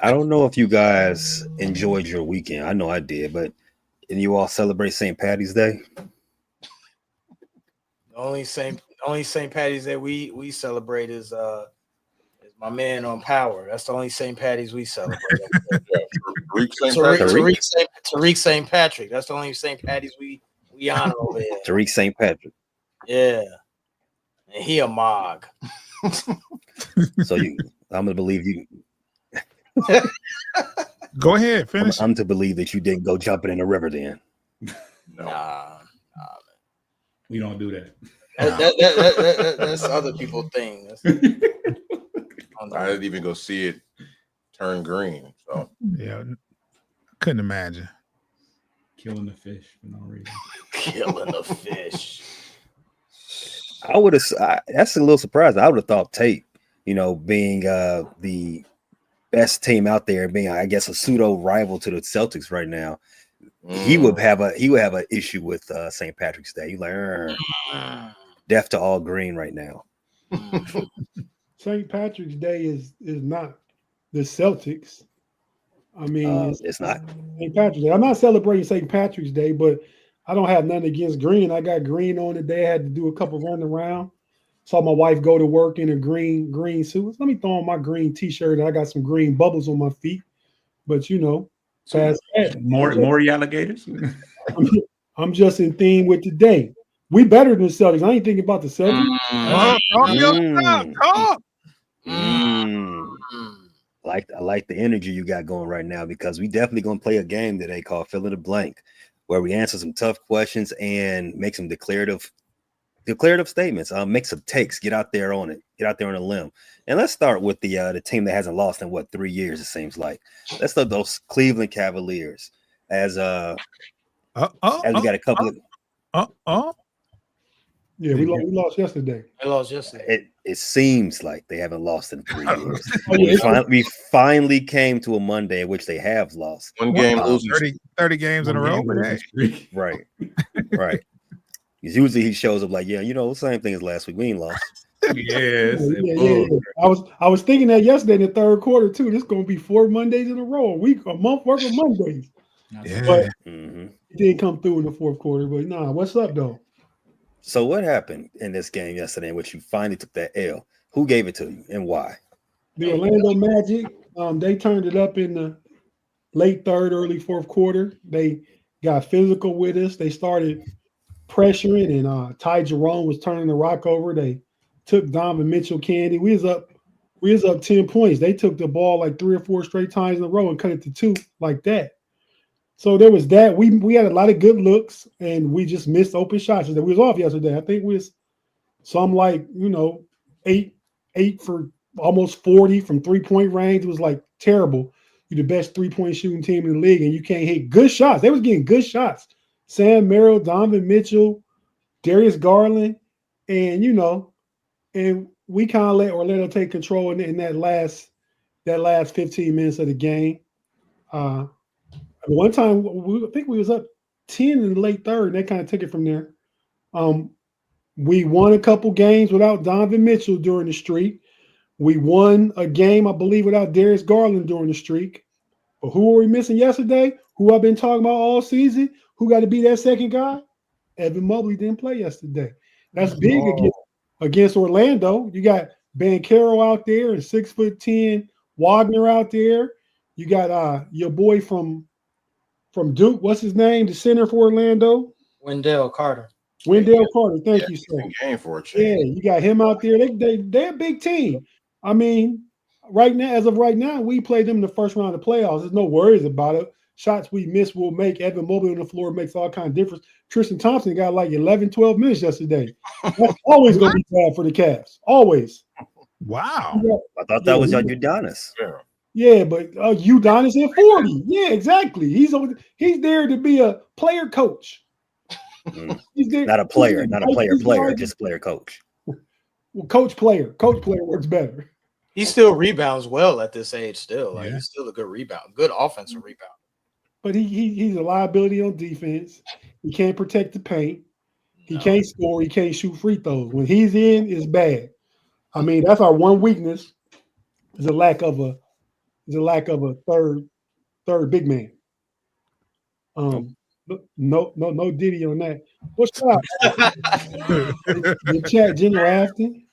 I don't know if you guys enjoyed your weekend. I know I did, but and you all celebrate St. Patty's Day? The only St. Patty's that we celebrate is my man on Power. That's the only St. Patty's we celebrate. Yeah, Tariq St. Tariq, Patrick. Tariq? Tariq St. Patrick. That's the only St. Patty's we honor over here. Tariq St. Patrick. Yeah, and he a mog. So I'm gonna believe you. Go ahead, finish. I'm to believe that you didn't go jumping in the river then. No, Nah, We don't do that. that's other people thing. I didn't even go see it turn green. So Yeah, couldn't imagine. Killing the fish for no reason. Killing a fish. I would have. That's a little surprising. I would have thought Tate, being the best team out there, being I guess a pseudo rival to the Celtics right now, he would have an issue with St. Patrick's Day. He's like, deaf to all green right now. St. Patrick's Day is not the Celtics. I mean, It's not. St. Patrick's Day. I'm not celebrating St. Patrick's Day, but I don't have nothing against green. I got green on the day. I had to do a couple running around. Saw my wife go to work in a green suit. Let me throw on my green T-shirt. I got some green bubbles on my feet. But past that, More alligators. I'm just in theme with today. We better than the Celtics. I ain't thinking about the Celtics. I like the energy you got going right now because we definitely gonna play a game today called Fill in the Blank, where we answer some tough questions and make some declarative statements. Make some takes. Get out there on it. Get out there on a limb. And let's start with the team that hasn't lost in 3 years. It seems like. Let's start those Cleveland Cavaliers as we got a couple of. Yeah, we lost yesterday. They lost yesterday. It seems like they haven't lost in 3 years. We finally came to a Monday in which they have lost. One game losing 30 games in a row. Right. Because usually he shows up like, same thing as last week. We ain't lost. Yes. Yeah. I was thinking that yesterday in the third quarter too. This is gonna be 4 Mondays in a row, a month worth of Mondays. Yeah. But it didn't come through in the fourth quarter. But what's up though? So what happened in this game yesterday in which you finally took that L? Who gave it to you and why? The Orlando Magic, they turned it up in the late third, early fourth quarter. They got physical with us. They started pressuring, and Ty Jerome was turning the rock over. They took Donovan Mitchell candy. We was up 10 points. They took the ball like 3 or 4 straight times in a row and cut it to 2 like that. So there was that. We had a lot of good looks, and we just missed open shots. We was off yesterday. I think we was some 8 for almost 40 from 3-point range. It was like terrible. You're the best 3-point shooting team in the league, and you can't hit good shots. They was getting good shots. Sam Merrill, Donovan Mitchell, Darius Garland, and we kind of let Orlando take control in that last 15 minutes of the game. One time, I think we was up 10 in the late third, and they kind of took it from there. We won a couple games without Donovan Mitchell during the streak. We won a game, I believe, without Darius Garland during the streak. But who were we missing yesterday? Who I've been talking about all season? Who got to be that second guy? Evan Mobley didn't play yesterday. That's big against Orlando. You got Banchero out there and 6'10" Wagner out there. You got your boy from Duke. What's his name? The center for Orlando. Wendell Carter. Thank you, sir. Game for a change. Yeah, you got him out there. They're a big team. I mean, as of right now, we played them in the first round of the playoffs. There's no worries about it. Shots we miss will make. Evan Mobley on the floor makes all kind of difference. Tristan Thompson got like 11, 12 minutes yesterday. That's always going to be bad for the Cavs. Always. Wow. I thought that was Udonis. Yeah, but Udonis at 40. Yeah, exactly. He's there to be a player coach. He's there, not a player, just player coach. Well, coach player works better. He still rebounds well at this age. He's still a good rebound, good offensive rebound. But he's a liability on defense. He can't protect the paint. He can't score. He can't shoot free throws. When he's in, it's bad. I mean, that's our one weakness is a lack of a is a lack of a third big man. No Diddy on that. What's up? The chat, General Afton.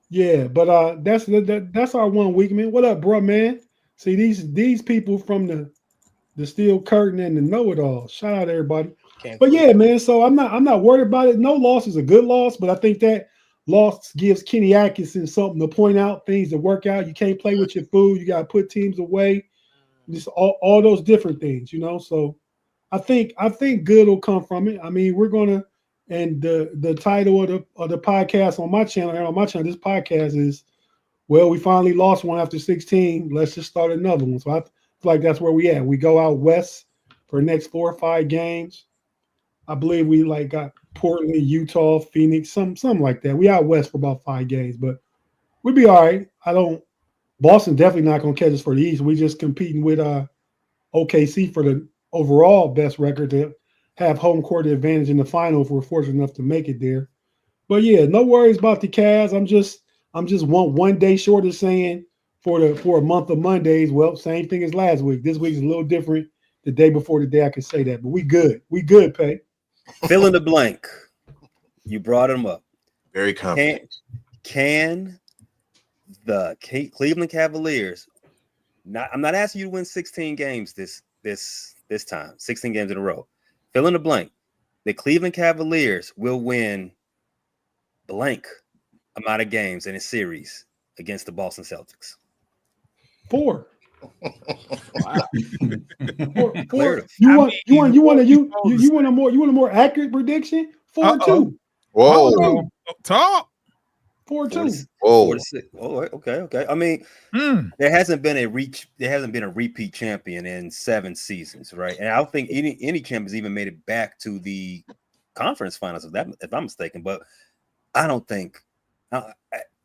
Yeah, but that's our 1 week, man. What up, bro, man? See these people from the Steel Curtain and the Know It All. Shout out to everybody. But yeah, man. So I'm not worried about it. No loss is a good loss, but I think that loss gives Kenny Atkinson something to point out, things to work out. You can't play with your food. You got to put teams away. Just all those different things, you know. So I think good will come from it. I mean, we're gonna, and the title of the podcast on my channel and on my channel, this podcast is, well, we finally lost one after 16. Let's just start another one. So I feel like that's where we at. We go out west for the next 4 or 5 games. I believe we got Portland, Utah, Phoenix, something like that. We out west for about 5 games, but we'll be all right. Boston definitely not gonna catch us for the East. We just competing with OKC for the overall best record to have home court advantage in the final if we're fortunate enough to make it there. But yeah, no worries about the Cavs. I'm just one day short of saying for a month of Mondays. Well, same thing as last week. This week is a little different. The day before the day I can say that, but we good. We good, Pay. Fill in the blank. You brought him up. Very confident. Can the Cleveland Cavaliers? I'm not asking you to win 16 games this time. 16 games in a row. Fill in the blank. The Cleveland Cavaliers will win blank amount of games in a series against the Boston Celtics. 4. Wow. 4. You want a more accurate prediction? 4-2. Whoa. Talk. 4-2. Whoa. 4-6. Oh, okay. I mean, there hasn't been a repeat champion in 7 seasons, right? And I don't think any champions even made it back to the conference finals, if I'm mistaken. But I don't think.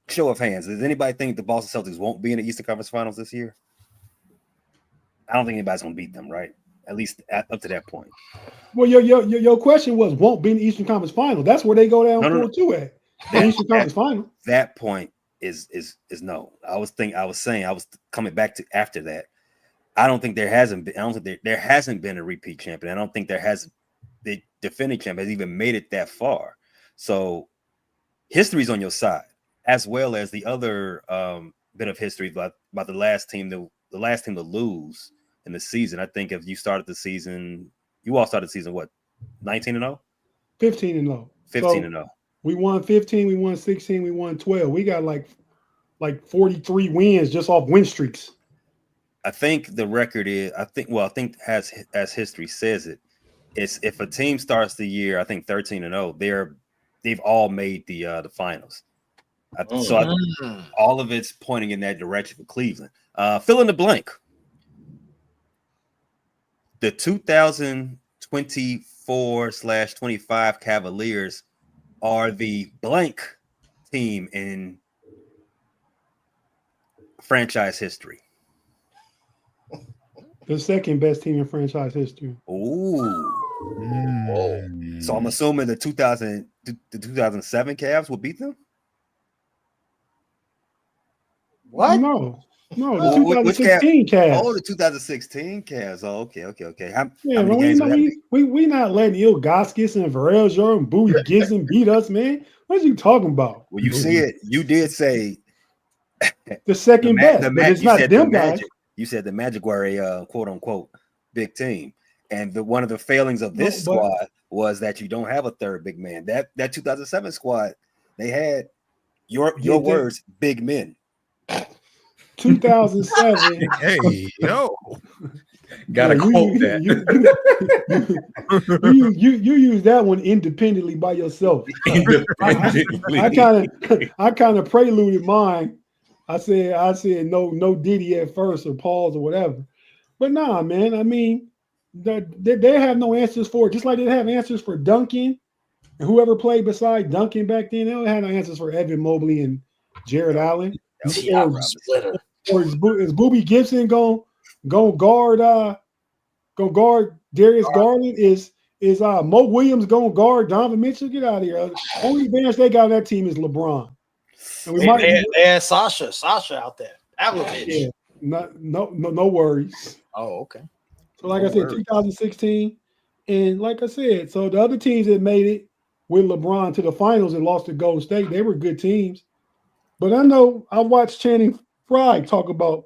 Show of hands. Does anybody think the Boston Celtics won't be in the Eastern Conference Finals this year? I don't think anybody's going to beat them, right? At least up to that point. Well, your question was won't be in the Eastern Conference Final. That's where they go down 4-2 at. The Eastern Conference Final. That point is no. I was coming back to after that. I don't think there hasn't been a repeat champion. I don't think the defending champion has even made it that far. So history's on your side, as well as the other bit of history about the last team to lose in the season. I think if you started the season, you all started the season what, 19-0? 15-0. 15-0. We won 15, we won 16, we won 12. We got like 43 wins just off win streaks. I think the record is, as history says it's if a team starts the year, I think 13-0, they've all made the finals. All of it's pointing in that direction for Cleveland. Fill in the blank. The 2024/25 Cavaliers are the blank team in franchise history. The second best team in franchise history. Ooh. So I'm assuming the 2007 Cavs will beat them? What? No, the 2016 Cavs. Oh, the 2016 Cavs. Oh, okay. We not letting Ilgaskis and Varel and Bowie Gibson beat us, man. What are you talking about? Well, you did say the second best, but it's not them guys. You said the Magic were a quote unquote big team, and one of the failings of this squad was that you don't have a third big man. That 2007 squad, they had your words, big men. 2007. Hey, yo. Gotta quote that. You use that one independently by yourself. Independently. I kind of preluded mine. I said no Diddy at first or pause or whatever. But nah, man. I mean, they have no answers for it. Just like they have answers for Duncan and whoever played beside Duncan back then. They don't have no answers for Evan Mobley and Jared Allen. Or is Boobie Gibson go guard Darius Garland? Is Mo Williams going to guard Donovan Mitchell? Get out of here. Only advantage they got on that team is LeBron. And they had Sasha out there. That was it. No worries. Oh, okay. So, like No I said, worries. 2016, and like I said, so the other teams that made it with LeBron to the finals and lost to Golden State, they were good teams. But I know I watched Channing Frye talk about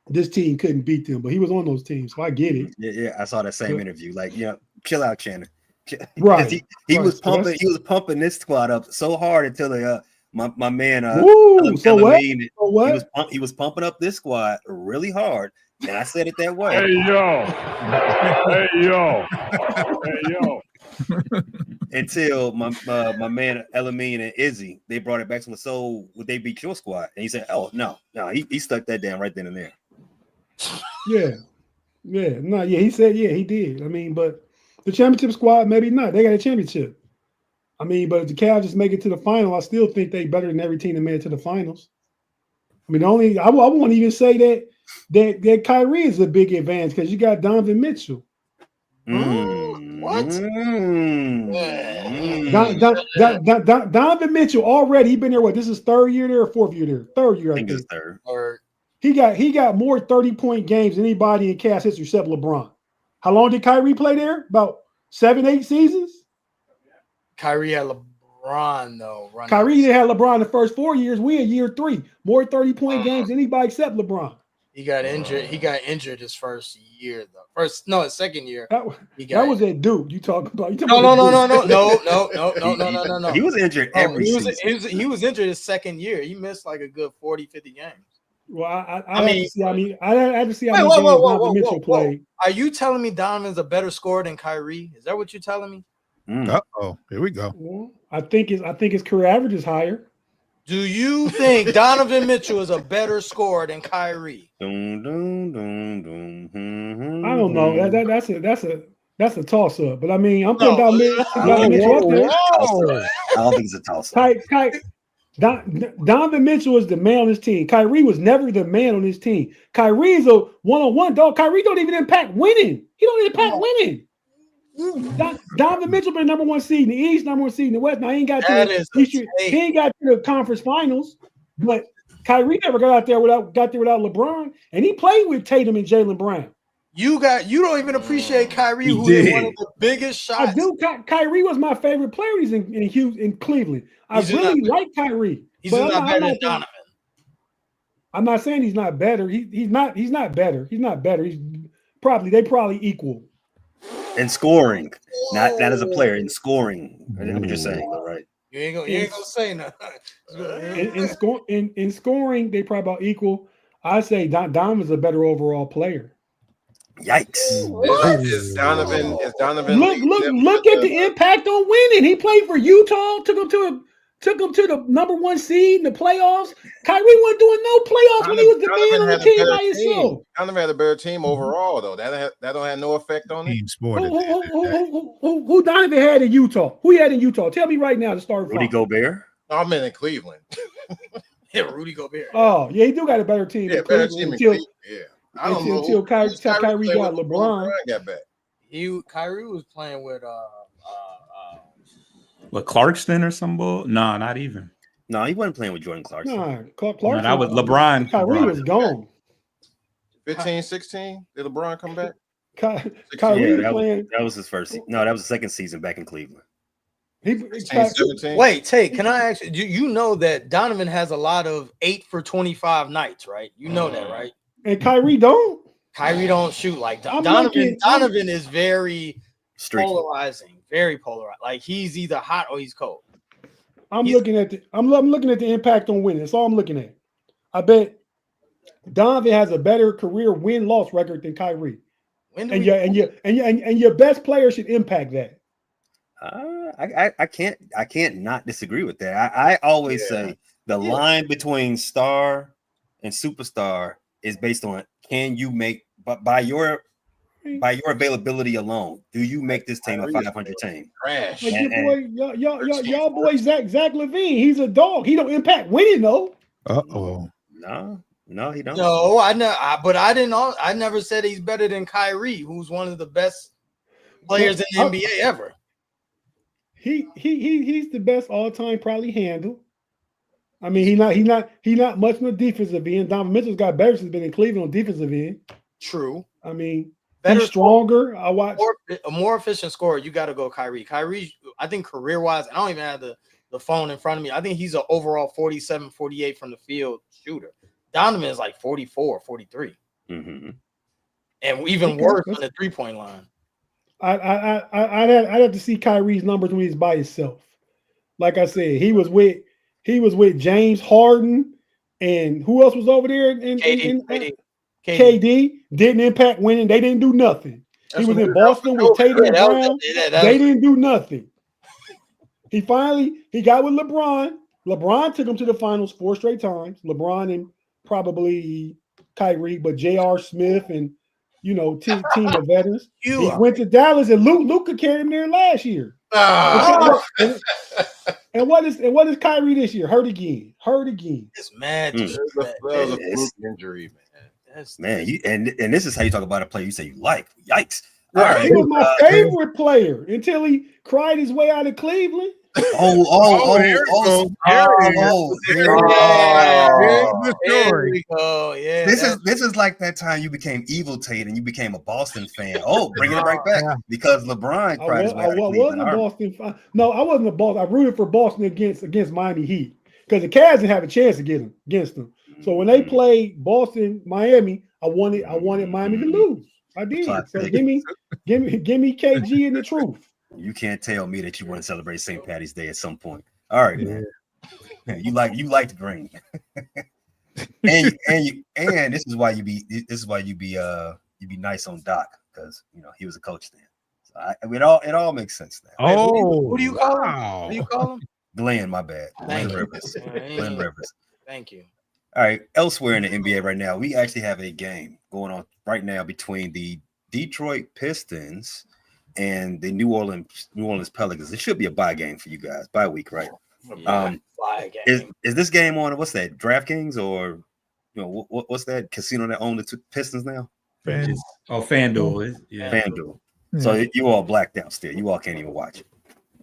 this team couldn't beat them, but he was on those teams, so I get it. Yeah, I saw that same But- interview. Like, chill out, Shannon. Because Right. he Right. was So pumping. that's- He was pumping this squad up so hard until my man Woo! So what? Elamine, So what? he was pumping up this squad really hard, and I said it that way. Hey yo, hey yo, hey yo. Until my man Elamine and Izzy, they brought it back to him. So would they beat your squad? And he said, "Oh no, he stuck that down right then and there." Yeah. No, he said, he did. I mean, but the championship squad, maybe not. They got a championship. I mean, but if the Cavs just make it to the final, I still think they better than every team that made it to the finals. I mean, I won't even say that Kyrie is a big advantage because you got Donovan Mitchell. What? Donovan Mitchell already, he been there. What? This is third year there or fourth year there? Third year, I think think. it's third. Or He got more 30-point games than anybody in Cavs history except LeBron. How long did Kyrie play there? About 7-8 seasons. Kyrie had LeBron though. Kyrie had LeBron the first 4 years. We in year 3. More 30-point games than anybody except LeBron. He got injured. He got injured his first year though. His second year. That was at Duke. You talking about? No. He was injured every season. He was injured his second year. He missed like a good 40-50 games. Well, I had to see how many games whoa, Donovan Mitchell played. Are you telling me Donovan's a better scorer than Kyrie? Is that what you're telling me? Uh-oh, here we go. Well, I think his career average is higher. Do you think Donovan Mitchell is a better scorer than Kyrie? I don't know. That's a toss up. But I mean, I'm putting Donovan Mitchell up there. I don't think it's a toss up. Donovan Mitchell is the man on his team. Kyrie was never the man on his team. Kyrie is a one-on-one dog. Kyrie don't even impact winning. He don't impact winning. Donovan Mitchell been number 1 seed in the East, number 1 seed in the West. Now he ain't got to he ain't got to the conference finals, but Kyrie never got there without LeBron, and he played with Tatum and Jaylen Brown. You don't even appreciate Kyrie, who did one of the biggest shots. I do. Kyrie was my favorite player. He's in Cleveland. I really like Kyrie. He's not better than Donovan. I'm not saying he's not better. He's not better. He's not better. They probably equal. In scoring, not as a player. In scoring, I'm just saying, all right. You ain't gonna say nothing. In scoring, they probably about equal. I say Donovan's a better overall player. Yikes! What? Is Donovan? Look at the impact on winning. He played for Utah. Took him to the number 1 seed in the playoffs. Kyrie wasn't doing no playoffs when he was the man on the team by himself. Donovan had a better team overall, though. That don't have no effect on it. Team sport. Who Donovan had in Utah? Who he had in Utah? Tell me right now to start. Rudy Gobert. No, I'm in Cleveland. Yeah, Rudy Gobert. Oh, yeah, he do got a better team. Yeah, better team in Cleveland. Yeah. I don't know until Kyrie got LeBron. Got back. Kyrie was playing with Clarkston or some bull? No, not even. No, he wasn't playing with Jordan Clarkson. Nah, Clarkson. No, that was LeBron. Kyrie was gone. 15, 16. Did LeBron come back? Kyrie playing. That was his first. No, that was the second season back in Cleveland. 17. Wait, can I ask you? You know that Donovan has a lot of 8 for 25 nights, right? You know that, right? And Kyrie don't. Kyrie don't shoot like Donovan. Donovan is very polarizing, very polarized. Like he's either hot or he's cold. I'm looking at the impact on winning. That's all I'm looking at. I bet Donovan has a better career win-loss record than Kyrie. And your best player should impact that. I can't not disagree with that. I always say the line between star and superstar is based on can you make, but by your availability alone, do you make this team a 500 team? Crash. Like y'all boy Zach LaVine, he's a dog. He don't impact winning though. Uh-oh. No, he don't. No, I never said he's better than Kyrie, who's one of the best players in the NBA ever. He's the best all-time probably handle. I mean, he's not much on the defensive end. Donovan Mitchell's got better since he's been in Cleveland on defensive end. True. I mean, Better he's stronger. I watched a more efficient scorer. You got to go Kyrie. Kyrie, I think career wise, I don't even have the phone in front of me. I think he's an overall 47, 48 from the field shooter. Donovan is like 44, 43. Mm-hmm. And even worse on the 3-point line. I'd have to see Kyrie's numbers when he's by himself. Like I said, he was with James Harden and who else was over there? KD didn't impact winning. They didn't do nothing. He was in Boston with Tatum and Brown. They didn't do nothing. He got with LeBron. LeBron took him to the finals 4 straight times. LeBron and probably Kyrie, but J.R. Smith and team of veterans. He went to Dallas and Luka carried him there last year. And what is Kyrie this year? Hurt again. It's mad. That was a fluke injury, man. And this is how you talk about a player you say you like. Yikes. Right. He was my favorite player until he cried his way out of Cleveland. There we go. Yeah. This is like that time you became evil Tate and you became a Boston fan. Oh, bringing it right back because LeBron cried his way out of Cleveland. I wasn't a Boston fan. No, I wasn't a Boston. I rooted for Boston against Miami Heat because the Cavs didn't have a chance to get against them. So when they played Boston, Miami, I wanted Miami to lose. I did. So give me KG and the truth. You can't tell me that you want to celebrate St. Patty's Day at some point. All right, man. You liked green. and this is why you be nice on Doc because he was a coach then. So it all makes sense now. Oh, who do you call him? Who do you call him? Glenn, my bad. Glenn Rivers. Glenn Rivers. Thank you. All right. Elsewhere in the NBA right now, we actually have a game going on right now between the Detroit Pistons and the New Orleans Pelicans. It should be a bye game for you guys. Bye week, right? Yeah, bye game. Is this game on? What's that? DraftKings or what's that casino that own the two Pistons now? FanDuel. Yeah. FanDuel. So you all blacked out still. You all can't even watch it.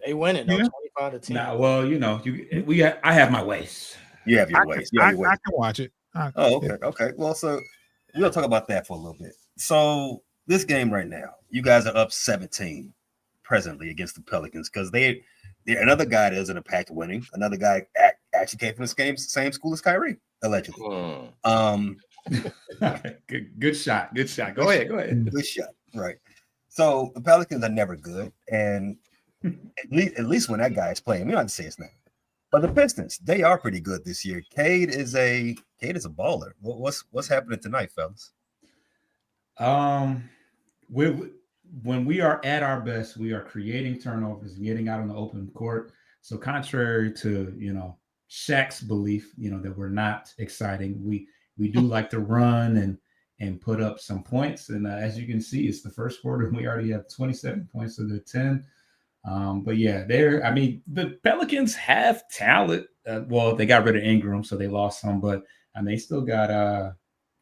They winning though, 25-10. Nah, well, I have my ways. You have your ways. I can watch it. Okay. Well, so we'll talk about that for a little bit. So this game right now, you guys are up 17 presently against the Pelicans because they're another guy that doesn't impact winning. Another guy actually came from the same school as Kyrie, allegedly. Good shot. Go ahead. Good shot. Right. So the Pelicans are never good, and at least when that guy is playing, we don't have to say his name. But the Pistons, they are pretty good this year. Cade is a baller. What's happening tonight, fellas? When we are at our best, we are creating turnovers and getting out on the open court. So contrary to Shaq's belief, that we're not exciting, we do like to run and put up some points. And as you can see, it's the first quarter and we already have 27 points of the 10. But yeah, the Pelicans have talent. Well, they got rid of Ingram, so they lost some, but they still got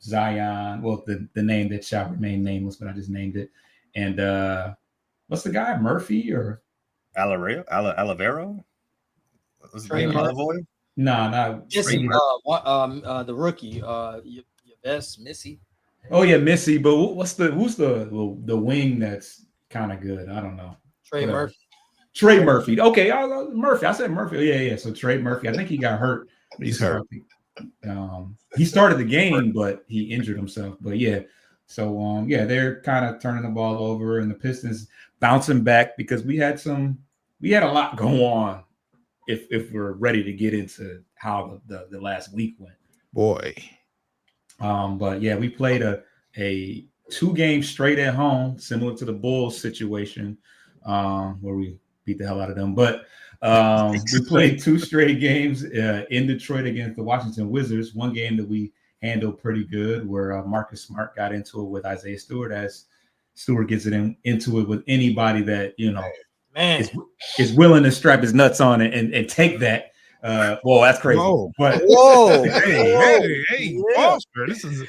Zion. Well, the name that shall remain nameless, but I just named it. And what's the guy? Murphy or Olivero? Was his name Murphy? No. Missy, the rookie, Yves Missy. Oh yeah, Missy. But who's the wing that's kind of good? I don't know. Trey Murphy. Okay, Murphy. I said Murphy. Yeah. So Trey Murphy. I think he got hurt. He's hurt. He started the game, but he injured himself. But yeah, so they're kind of turning the ball over, and the Pistons bouncing back because we had a lot go on. If we're ready to get into how the last week went, boy. But yeah, we played a 2 games straight at home, similar to the Bulls situation, where we beat the hell out of them. But we played 2 straight games in Detroit against the Washington Wizards. One game that we handled pretty good, where Marcus Smart got into it with Isaiah Stewart, as Stewart gets into it with anybody that is willing to strap his nuts on and take that. Well, that's crazy. Whoa. But hey, Foster, this is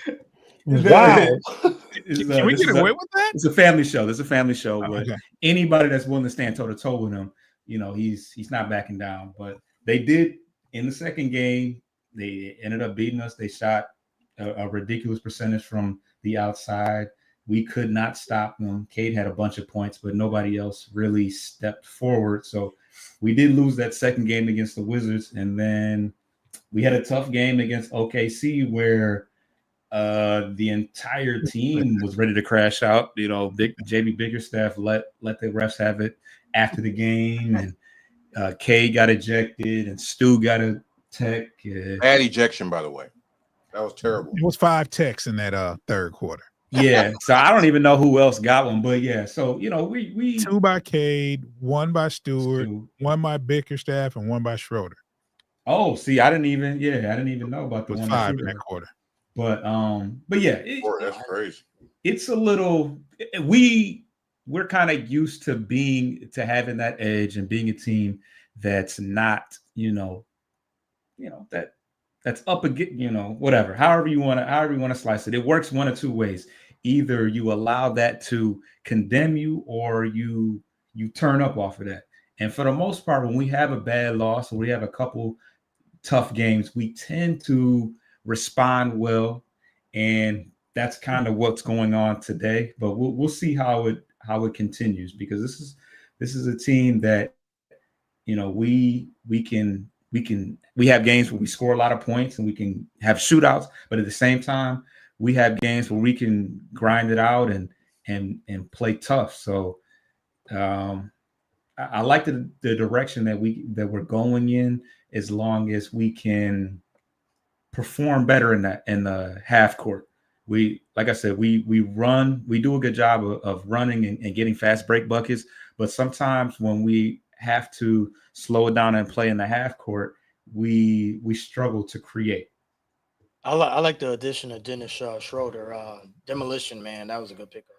wow. Can we get away with that? It's a family show. There's a family show, but Okay. anybody that's willing to stand toe to toe with him, he's not backing down. But they did in the second game, they ended up beating us. They shot a ridiculous percentage from the outside. We could not stop them. Cade had a bunch of points, but nobody else really stepped forward. So we did lose that second game against the Wizards. And then we had a tough game against OKC where the entire team was ready to crash out. You know, JB Bickerstaff let the refs have it after the game, and Cade got ejected, and Stu got a tech. Bad ejection, by the way. That was terrible. It was 5 techs in that third quarter. Yeah, so I don't even know who else got one, but yeah. So you know, we 2 by Cade, 1 by Stewart, 1 by Bickerstaff, and 1 by Schroeder. Oh, see, I didn't even know about the It was one 5 in that quarter. But yeah, That's crazy. It's a little. We're kind of used to having that edge and being a team that's not, that's up again, whatever. However you want to slice it. It works one of two ways. Either you allow that to condemn you, or you turn up off of that. And for the most part, when we have a bad loss or we have a couple tough games, we tend to respond well, and that's kind of what's going on today. But we'll see how it continues, because this is a team that we have games where we score a lot of points and we can have shootouts, but at the same time we have games where we can grind it out and play tough. So I like the direction that we're going in, as long as we can perform better in the half court. Like I said, we do a good job of running and getting fast break buckets, but sometimes when we have to slow it down and play in the half court, we struggle to create. I like the addition of Dennis Schroeder, Demolition Man. That was a good pickup.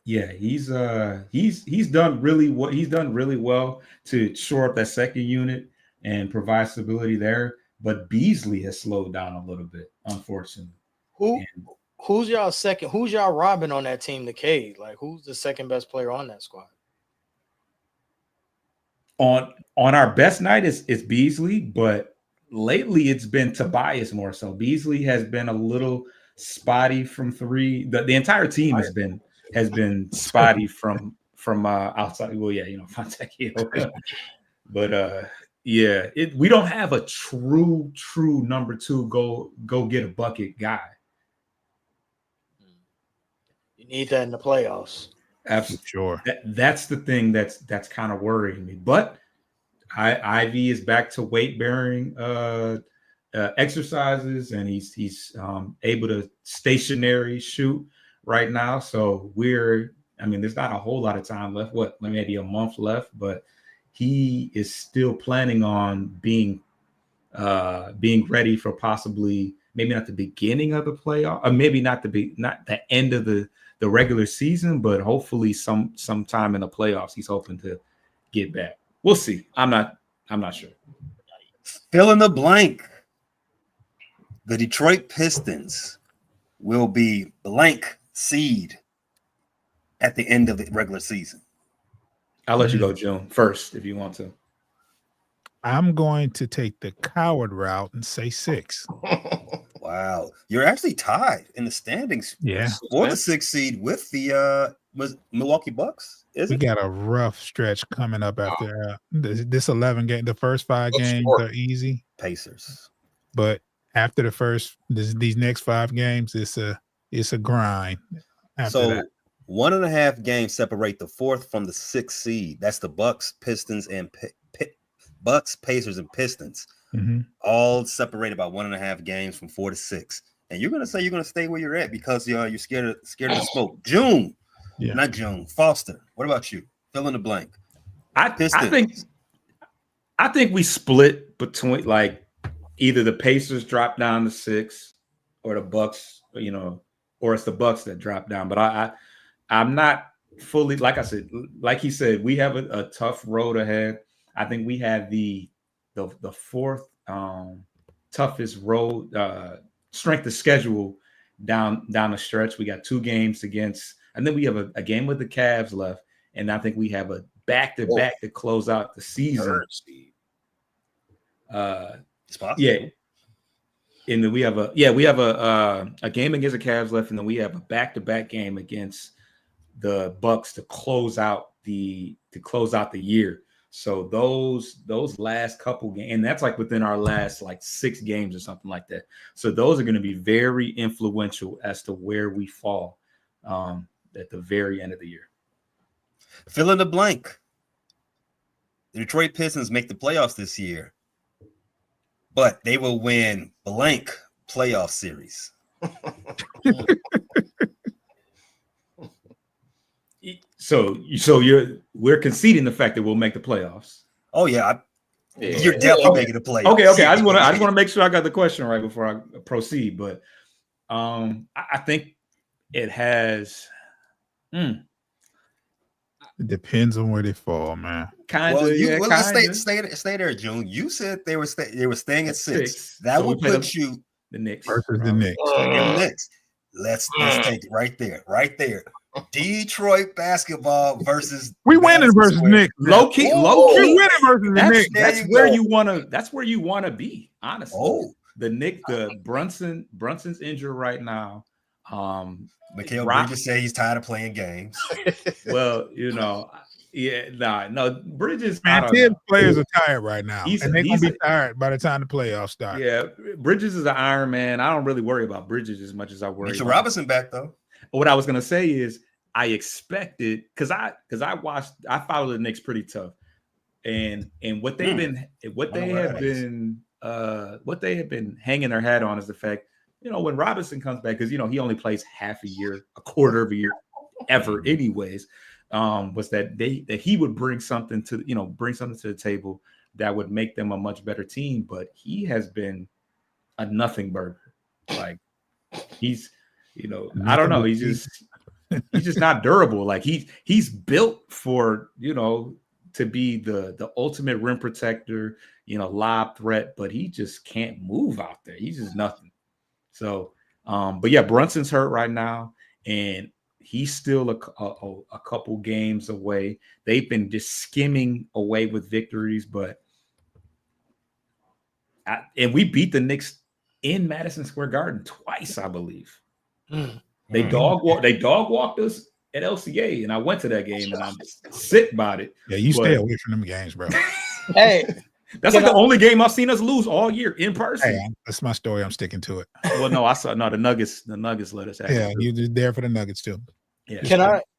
Yeah, he's done really well. He's done really well to shore up that second unit and provide stability there. But Beasley has slowed down a little bit, unfortunately. Who's y'all second? Who's y'all robbing on that team? The Cade. Like, who's the second best player on that squad? On our best night is Beasley, but lately it's been Tobias more so. Beasley has been a little spotty from three. The entire team has been spotty from outside. Well, yeah, Fontecchio. But we don't have a true number two go get a bucket guy. You need that in the playoffs. Absolutely. Sure. That's the thing that's kind of worrying me. But Ivy is back to weight bearing exercises, and he's able to stationary shoot right now. So there's not a whole lot of time left. Maybe a month left, but he is still planning on being ready for possibly maybe not the beginning of the playoff, or maybe not the end of the regular season, but hopefully sometime in the playoffs he's hoping to get back. We'll see. I'm not sure. Fill in the blank. The Detroit Pistons will be blank seed at the end of the regular season. I'll let you go, June, first if you want to. I'm going to take the coward route and say 6. Wow, you're actually tied in the standings. Yeah, for the 6th seed with the Milwaukee Bucks. We got a rough stretch coming up after this 11 game. The first 5 games are easy. Pacers, but after these next 5 games, it's a grind. After that. 1.5 games separate the 4th from the 6th seed. That's the Bucks, Pistons, and Bucks, Pacers, and Pistons. Mm-hmm. All separated by 1.5 games from 4 to 6. And you're gonna say you're gonna stay where you're at because you're scared of the smoke. June, not June. Foster, what about you? Fill in the blank. I think we split between, like, either the Pacers drop down to 6 or the Bucks, or it's the Bucks that drop down. But I'm not fully, like I said, like he said, we have a tough road ahead. I think we have the 4th toughest road strength of schedule down the stretch. We got 2 games against, and then we have a game with the Cavs left, and I think we have a back-to-back to close out the season. It's possible. Yeah. And then we have a game against the Cavs left, and then we have a back-to-back game against the Bucks to close out the year. So those last couple games, and that's like within our last like 6 games or something like that. So those are going to be very influential as to where we fall at the very end of the year. Fill in the blank. The Detroit Pistons make the playoffs this year, but they will win blank playoff series. So we're conceding the fact that we'll make the playoffs. Oh yeah, you're definitely making the playoffs. Okay. I just want to make sure I got the question right before I proceed. But I think it has. It depends on where they fall, man. Let's stay there, June. You said they were staying at 6. That would put you the Knicks versus the Knicks. Knicks. Let's take it right there. Detroit basketball versus we winning versus Knicks. Low key. We winning versus the Knicks. That's where you want to be, honestly. The Knicks, the Brunson's injured right now. Mikal Bridges say he's tired of playing games. Well, Bridges. Man, 10 players are tired right now, and they're gonna be tired by the time the playoffs start. Yeah, Bridges is an Iron Man. I don't really worry about Bridges as much as I worry. Mitchell Robinson back though. What I was gonna say is I expected because I follow the Knicks pretty tough, and what they have been hanging their hat on is the fact, when Robinson comes back, because he only plays half a year, a quarter of a year, ever, anyways. Was that he would bring something to the table that would make them a much better team, but he has been a nothing burger. Like he's I don't know, he's just not durable. Like he's built for to be the ultimate rim protector, lob threat, but he just can't move out there. He's just nothing. So but yeah, Brunson's hurt right now, and he's still a couple games away. They've been just skimming away with victories, and we beat the Knicks in Madison Square Garden twice, I believe. They dog walked us at LCA, and I went to that game, and I'm sick about it. Yeah, you stay away from them games, bro. Hey, that's like the only game I've seen us lose all year in person. Hey, that's my story. I'm sticking to it. Well, no, the Nuggets let us have it. You just there for the Nuggets too. Yeah.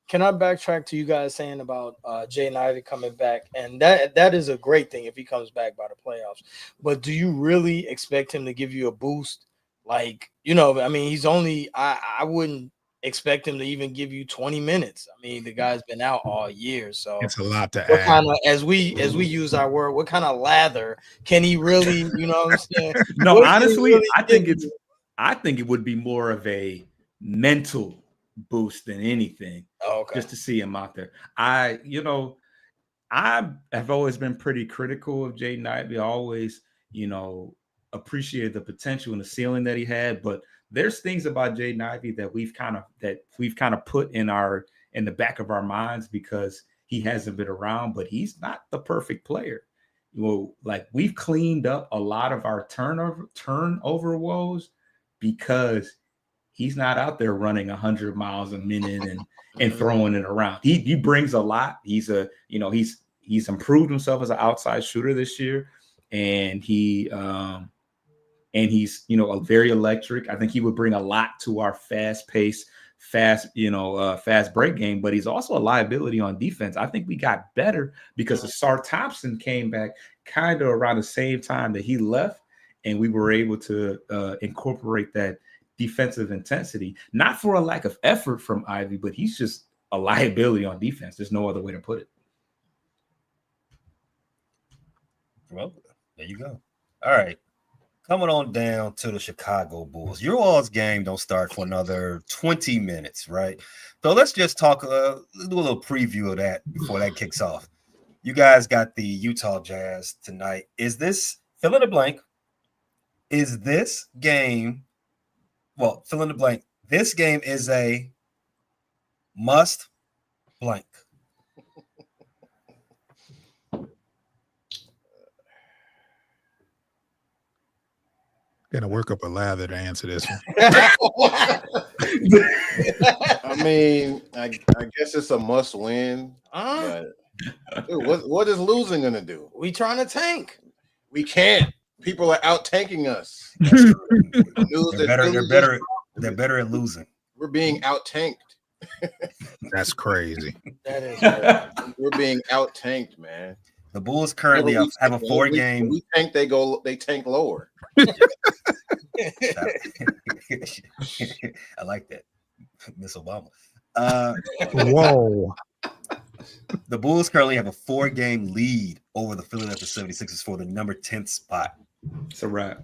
Can I backtrack to you guys saying about Jaden Ivey coming back? And that is a great thing if he comes back by the playoffs. But do you really expect him to give you a boost? Like, he's only I wouldn't expect him to even give you 20 minutes. I mean, the guy's been out all year, so it's a lot to add. Kind of, as we use our word, what kind of lather can he really? You know what I'm saying? No, honestly, really I think it would be more of a mental boost than anything. Oh, okay. Just to see him out there. I have always been pretty critical of Jaden Ivey. I always, appreciated the potential and the ceiling that he had, but there's things about Jaden Ivey that we've kind of put in the back of our minds because he hasn't been around, but he's not the perfect player. Like we've cleaned up a lot of our turnover woes because he's not out there running 100 miles a minute and throwing it around. He brings a lot. He's improved himself as an outside shooter this year, and he's very electric. I think he would bring a lot to our fast break game, but he's also a liability on defense. I think we got better because Asar Thompson came back kind of around the same time that he left, and we were able to incorporate that defensive intensity, not for a lack of effort from Ivy, but he's just a liability on defense. There's no other way to put it. Well, there you go. All right. Coming on down to the Chicago Bulls. Your all's game don't start for another 20 minutes, right? So let's just talk, let's do a little preview of that before that kicks off. You guys got the Utah Jazz tonight. Is this, fill in the blank, is this game, well, fill in the blank, this game is a must blank. Gotta work up a lather to answer this one. I mean, I guess it's a must win, but dude, what is losing gonna do? We trying to tank. We can't. People are out tanking us. They're better at losing. We're being out tanked. That's crazy. That is crazy. We're being out tanked, man. The Bulls currently have a 4-game. We tank. They tank lower. I like that, Miss Obama. Whoa. The Bulls currently have a 4-game lead over the Philadelphia 76ers for the number 10th spot. It's a wrap.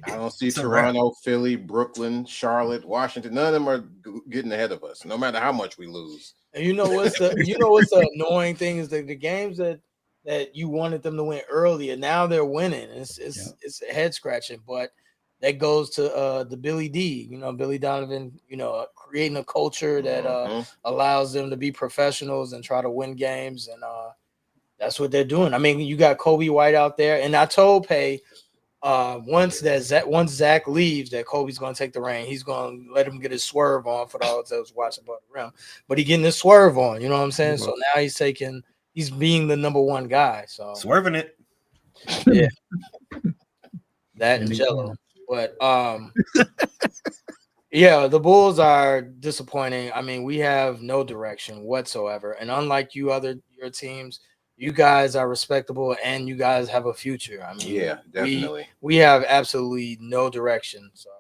I don't see Toronto, Philly, Brooklyn, Charlotte, Washington. None of them are getting ahead of us, no matter how much we lose. And you know what's the annoying thing is that the games that you wanted them to win earlier, now they're winning. It's head scratching, but that goes to the Billy D. Billy Donovan. Creating a culture that allows them to be professionals and try to win games, and that's what they're doing. I mean, you got Kobe White out there, and I told Pay once Zach leaves that Kobe's going to take the reign. He's going to let him get his swerve on for all those watching above the rim, but he's getting his swerve on. You know what I'm saying? So now he's being the number one guy. So swerving it. Yeah. That and Jello. But yeah, the Bulls are disappointing. I mean, we have no direction whatsoever. And unlike your teams, you guys are respectable and you guys have a future. I mean, yeah, definitely. We have absolutely no direction. So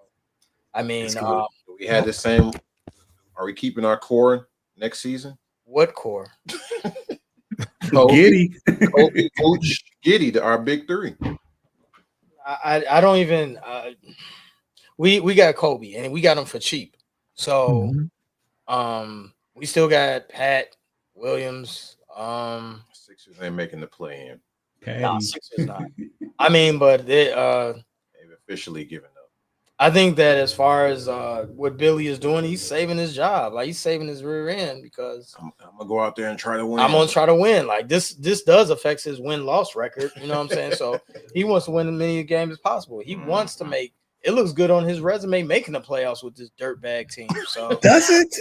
I mean, we had the same. Are we keeping our core next season? What core? Kobe, Coach Giddey, our big three. I don't even. We got Kobe and we got him for cheap. So, we still got Pat Williams. Sixers ain't making the play in. Nah, Sixers not. I mean, but they've officially given up. I think that as far as what Billy is doing, he's saving his job. Like he's saving his rear end because I'm gonna go out there and try to win. I'm gonna try to win. Like this does affect his win-loss record. You know what I'm saying? So he wants to win as many games as possible. He wants to make it looks good on his resume making the playoffs with this dirtbag team. So does it?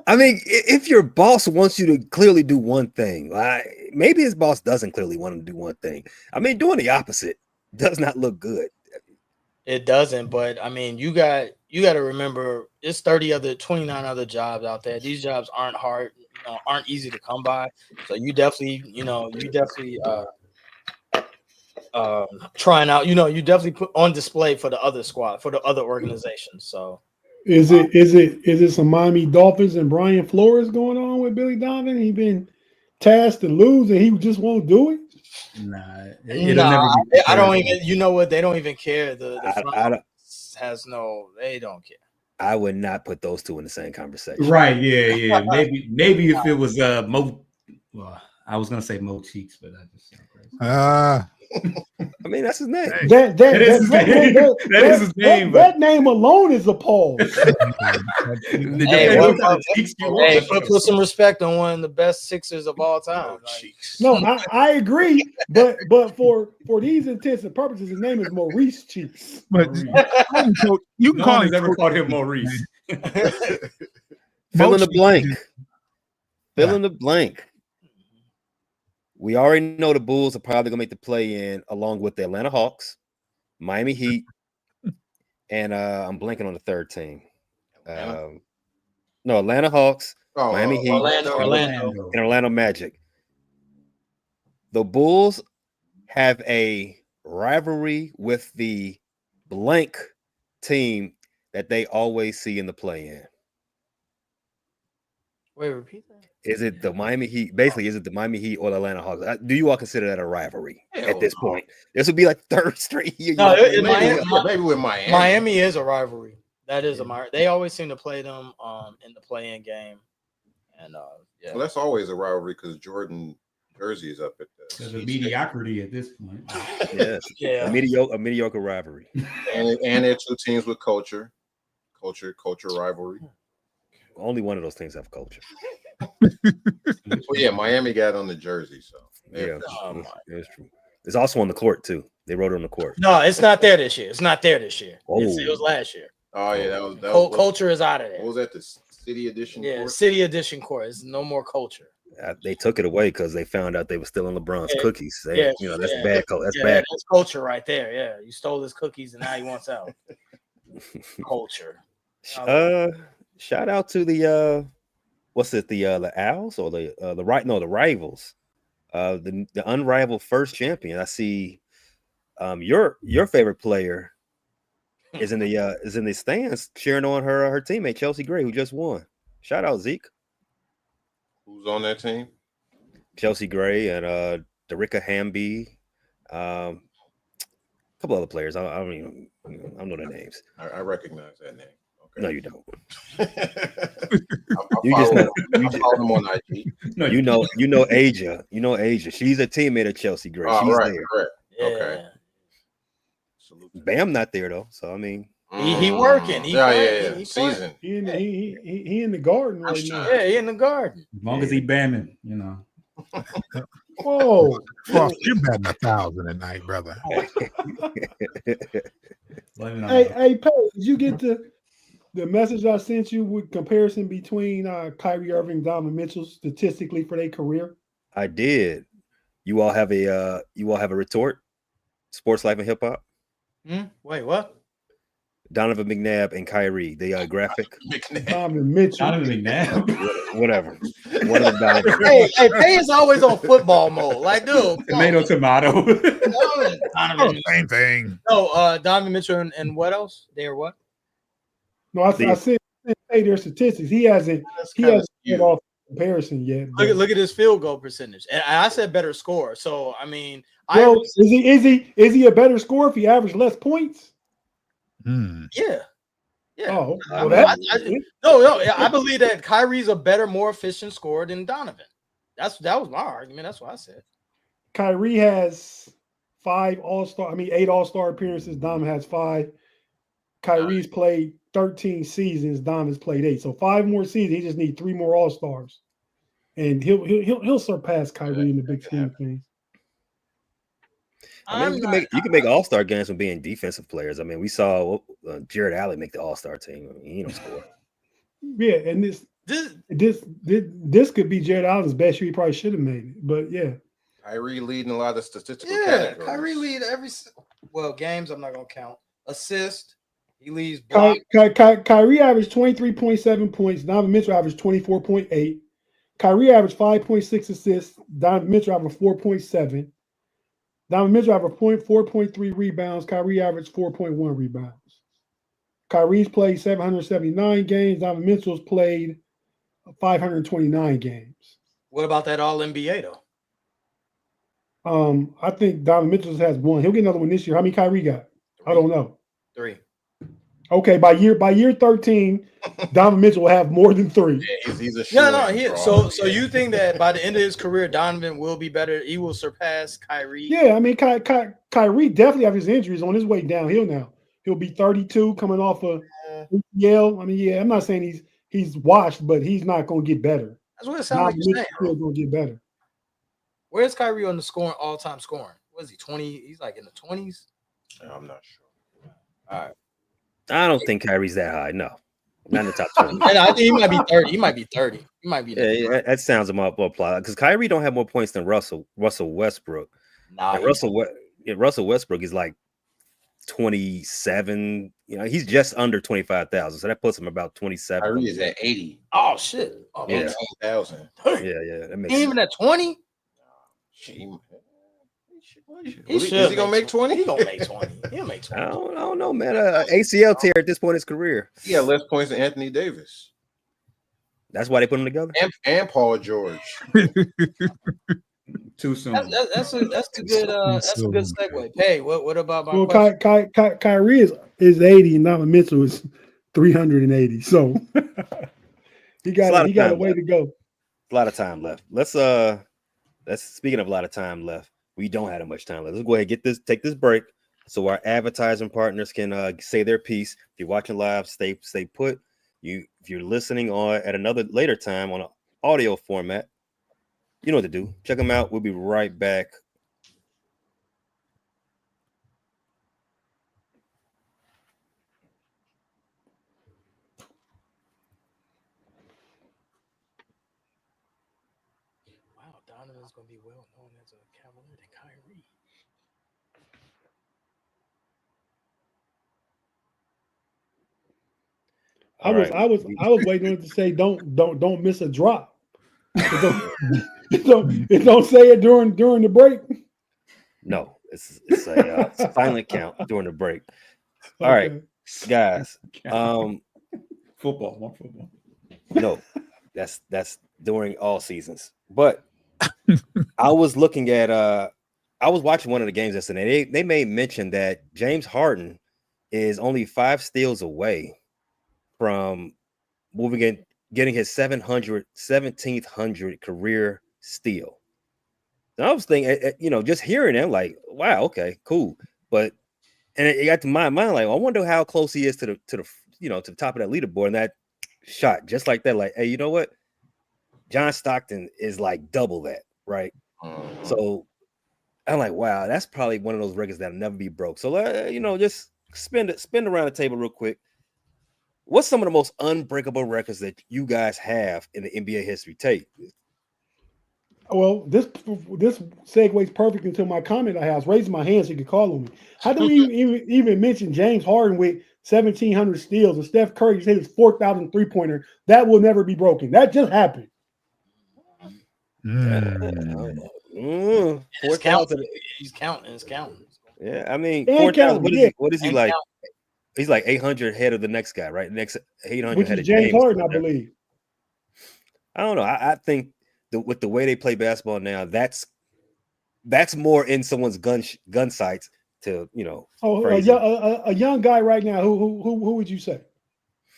I mean, if your boss wants you to clearly do one thing, maybe his boss doesn't clearly want him to do one thing. I mean, doing the opposite does not look good. It doesn't, but I mean, you got to remember, there's 29 other jobs out there. These jobs aren't hard, aren't easy to come by. So you definitely trying out, you definitely put on display for the other squad, for the other organizations. So is it some Miami Dolphins and Brian Flores going on with Billy Donovan? He been tasked to lose and he just won't do it? Nah, I don't even. You know what? They don't even care. The they don't care. I would not put those two in the same conversation. Right? Yeah. Maybe if it was Mo. Well, I was gonna say Mo Cheeks, but I just sound crazy. I mean, that's his name. That is his name. That name alone is a pause. Put some respect on one of the best Sixers of all time. No, I agree, but for these intents and purposes, his name is Maurice Cheeks. But you can call him. Never called him Maurice. Fill in the blank. Fill in the blank. We already know the Bulls are probably going to make the play-in along with the Atlanta Hawks, Miami Heat, and I'm blanking on the third team. Atlanta Hawks, Miami Heat, Orlando. and Orlando Magic. The Bulls have a rivalry with the blank team that they always see in the play-in. Wait, repeat that. Is it the Miami Heat? Basically, is it the Miami Heat or the Atlanta Hawks? Do you all consider that a rivalry at this point? This would be like third straight year. No, maybe with Miami. Miami is a rivalry. That is a they always seem to play them in the play-in game, and well, that's always a rivalry because Jordan jersey is up at the mediocrity at this point. Yeah, a mediocre rivalry, and they're two teams with culture rivalry. Only one of those things have culture. Well, yeah, Miami got on the jersey, so yeah, that's true. It's also on the court too. They wrote it on the court. No, it's not there this year. It's not there this year. It was Oh. last year. Oh yeah, that was Culture is out of there. What was that? The city edition? Yeah, court? city edition court. It's no more culture. They took it away because they found out they were stealing LeBron's cookies. That's yeah, bad. That's yeah, bad. That's culture right there. Yeah, you stole his cookies and now he wants out. Culture. Shout out to the what's it? The Owls or the Rivals. The unrivaled first champion. I see. Your favorite player is in the stands cheering on her teammate Chelsea Gray, who just won. Shout out Zeke. Who's on that team? Chelsea Gray and Derica Hamby, a couple other players. I don't know their names. I recognize that name. Okay. No, you don't. I follow them on IG. No, you know Asia. You know Asia. She's a teammate of Chelsea Gray. Oh, She's right, there. correct. Yeah. Okay. Bam not there though. So I mean, he working. He season. He in the garden right now. Yeah, he in the garden. As long as he bamming, Whoa. Frost, you're batting 1,000 a night, brother. Hey, Pat, did you get the message I sent you with comparison between Kyrie Irving and Donovan Mitchell statistically for their career? I did. You all have a retort? Sports Life and Hip Hop? Wait, what? Donovan McNabb and Kyrie, the graphic. Donovan Mitchell. Donovan McNabb. Whatever. One of the Donovan. Hey, Pay is always on football mode. Like, dude. Tomato. Same thing. No, Donovan Mitchell and what else? They're what? No, I said their statistics. He hasn't get off comparison yet. Look at his field goal percentage. And I said better score. So I mean, is he a better scorer if he averaged less points? Yeah. Oh, I believe that Kyrie's a better, more efficient scorer than Donovan. That was my argument. That's what I said. Kyrie has 8 All-Star appearances. Donovan has 5. Kyrie's played 13 seasons. Donovan's played 8. So 5 more seasons. He just needs 3 more All-Stars, and he'll surpass Kyrie in the big scheme of things. I mean, you can make All-Star games from being defensive players. I mean, we saw Jared Allen make the All-Star team. I mean, he don't score. Yeah, and this could be Jared Allen's best year. He probably should have made it, but yeah. Kyrie leading a lot of statistical categories. Kyrie lead games. I'm not gonna count assist. He leads block. Kyrie averaged 23.7 points. Donovan Mitchell averaged 24.8. Kyrie averaged 5.6 assists. Donovan Mitchell averaged 4.7. Donovan Mitchell averaged 4.3 rebounds. Kyrie averaged 4.1 rebounds. Kyrie's played 779 games. Donovan Mitchell's played 529 games. What about that All NBA though? I think Donovan Mitchell has 1. He'll get another one this year. How many Kyrie got? 3. I don't know. 3. Okay, by year 13, Donovan Mitchell will have more than 3. Yeah, he's a so you think that by the end of his career, Donovan will be better? He will surpass Kyrie? Yeah, I mean, Kyrie definitely have his injuries on his way downhill now. He'll be 32 coming off of ACL. I mean, yeah, I'm not saying he's washed, but he's not going to get better. That's what it sounds like you're saying. He's going to get better. Where's Kyrie on the all-time scoring? What is he, 20? He's like in the 20s? I'm not sure. All right. I don't think Kyrie's that high. No, not in the top 20. I think he might be 30. He might be 30. He might be. Yeah, that sounds about applied because Kyrie don't have more points than Russell Westbrook. Nah, Russell Westbrook is like 27. You know, he's just under 25,000, so that puts him about 27. Kyrie is at 80. Oh shit! Oh, yeah, 18,000. Yeah, that makes even at 20. Is he gonna make 20? He gonna make 20. He'll make 20. I don't know, man. ACL tear at this point in his career. He had less points than Anthony Davis. That's why they put him together. And Paul George. Too soon. That's a good segue. Hey, what about my Kyrie is 80 and Donovan Mitchell is 380. So he got a way to go. A lot of time left. Let's speaking of a lot of time left. We don't have that much time left. Let's go ahead and take this break so our advertising partners can say their piece. If you're watching live, stay put. If you're listening on at another later time on an audio format, you know what to do. Check them out. We'll be right back Donovan's gonna be well known as a Cavalier than Kyrie. I was waiting on it to say don't miss a drop. It don't say it during the break. No, it's a silent count during the break. All right, Okay. guys. Football, more football. No, that's during all seasons. But I was looking at I was watching one of the games yesterday. They made mention that James Harden is only 5 steals away from moving in, getting his 1700 career steal. And I was thinking, just hearing it, like, wow, okay, cool. But and it got to my mind, like, I wonder how close he is to the to the top of that leaderboard. And that shot just like that, like, hey, you know what? John Stockton is like double that, right? So I'm like, wow, that's probably one of those records that'll never be broke. So just spin around the table real quick. What's some of the most unbreakable records that you guys have in the NBA history? Tape. Well, this segues perfect into my comment I was raising my hand so you could call on me. How do we even mention James Harden with 1,700 steals and Steph Curry hit his 4,000 3-pointer? That will never be broken. That just happened. It's counting. He's counting. It's counting. Yeah, I mean, And 4,000. counting, What is he like? Counting. He's like 800 ahead of the next guy, right? Next 800 which head is of James Harden, I believe. I don't know. I think with the way they play basketball now, that's more in someone's gun sights to a young guy right now. Who would you say?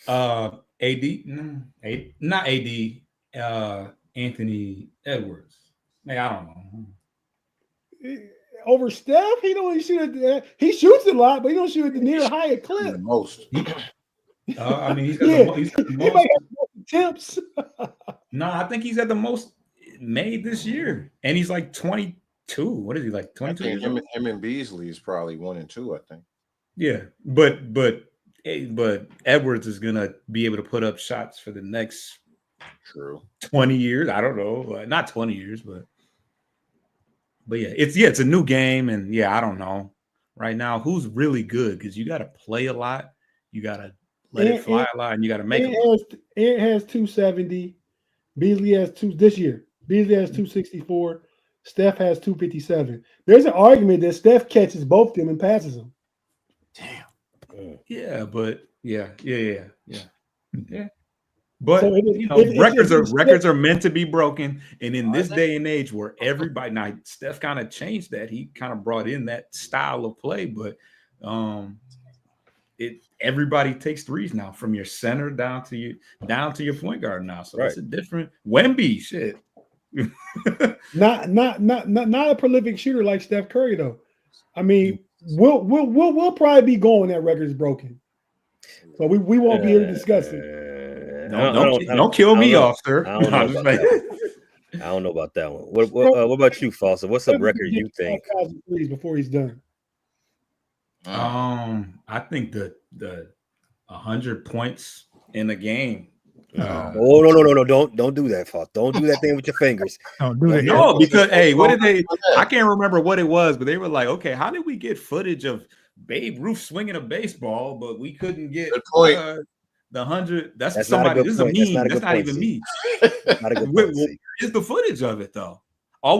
AD, not AD. Anthony Edwards. Like, I don't know. Over Steph, he don't shoot at he shoots a lot, but he don't shoot at the near high clip. The most. I mean, he's got the most. He might have more attempts. No, I think he's at the most made this year, and he's like 22. What is he like? 22 years old? Him and Beasley is probably 1 and 2. I think. Yeah, but Edwards is gonna be able to put up shots for the next 20 years. I don't know, not 20 years, but yeah, it's a new game, and I don't know right now who's really good because you got to play a lot, you got to let it fly a lot, and you got to make it. It has 270. Beasley has 2 this year. Beasley has 264. Steph has 257. There's an argument that Steph catches both of them and passes them. Damn. Yeah, but yeah. But So records are meant to be broken, and in this day and age where everybody now Steph kind of changed that. He kind of brought in that style of play, but everybody takes threes now from your center down to your point guard now. So It's a different Wemby shit. not a prolific shooter like Steph Curry though. I mean, we'll probably be going that record's broken. So we won't be able to discuss it. Don't kill me off, sir. I don't know about that one. What about you, Foster? What's a record you think? Before he's done. I think the 100 points in a game. No! Don't do that, Foster. Don't do that thing with your fingers. Don't do that. No, because what did they? I can't remember what it was, but they were like, okay, how did we get footage of Babe Ruth swinging a baseball, but we couldn't get the 100? That's somebody. This is a meme. That's not even me. Where's the footage of it though? I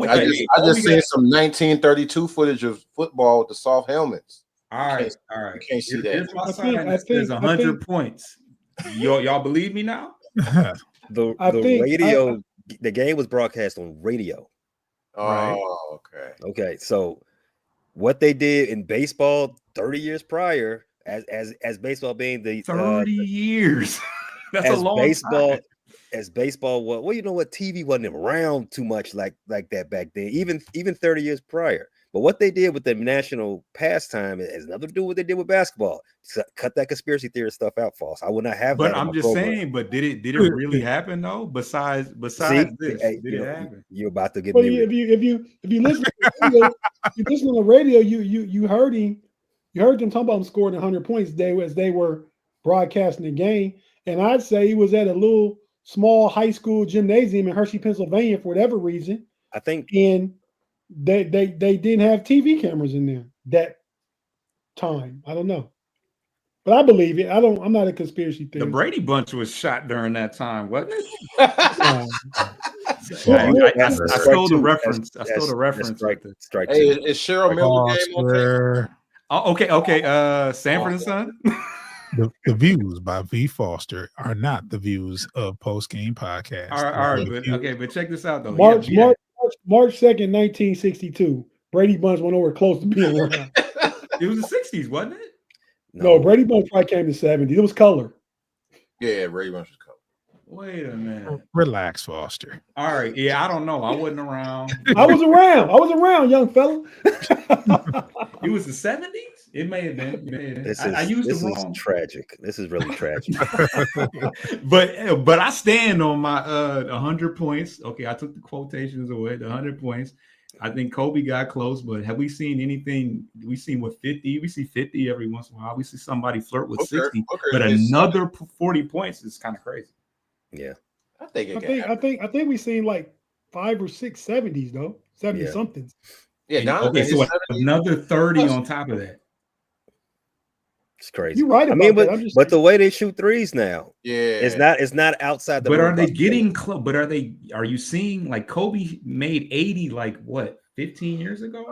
just seen some 1932 footage of football with the soft helmets. All right. You can't see that. Here's my sign. There's 100 points. Y'all believe me now? The game was broadcast on radio. Oh, okay. Okay, so what they did in baseball 30 years prior, as baseball being the 30 years. That's a long time. As baseball was, well, you know what, TV wasn't around too much like that back then, even 30 years prior. But what they did with the national pastime has nothing to do with what they did with basketball. Cut that conspiracy theory stuff out, false. I would not have that. But I'm just saying, but did it really happen though? Besides this, did it happen? You're about to get me. If you listen to the radio, you listen on the radio, you heard him. You heard them talking about him scoring 100 points as they were broadcasting the game. And I'd say he was at a little small high school gymnasium in Hershey, Pennsylvania, for whatever reason. I think and they didn't have TV cameras in there that time. I don't know, but I believe it. I'm not a conspiracy The theorist. Brady Bunch was shot during that time, wasn't it? I stole the reference. I stole the reference. Strike Hey, two. is Cheryl Miller game on tape? Oh, okay. Sanford and Son. The views by V. Foster are not the views of Post Game Podcast. All right, but check this out though. March 2nd, 1962. Brady Bunch went nowhere close to being around. It was the 60s, wasn't it? No, Brady Bunch probably came in the 70s. It was color. Yeah, Brady Bunch was color. Wait a minute. Relax, Foster. All right. Yeah, I don't know. I wasn't around. I was around, young fella. It was the 70s? It may have been. I used the wrong. Is tragic. This is really tragic. but I stand on my 100 points. Okay, I took the quotations away, the 100 points. I think Kobe got close, but have we seen anything? We seen what 50? We see 50 every once in a while. We see somebody flirt with 60, but another 40 points is kind of crazy. Yeah. I think we seen like 5 or 6 70s though. 70 somethings. Yeah, okay, so another 30 on top of that. It's crazy. You're right about that. But the way they shoot threes now, yeah, it's not outside the. But are they getting close? But are you seeing like Kobe made 80 like what 15 years ago?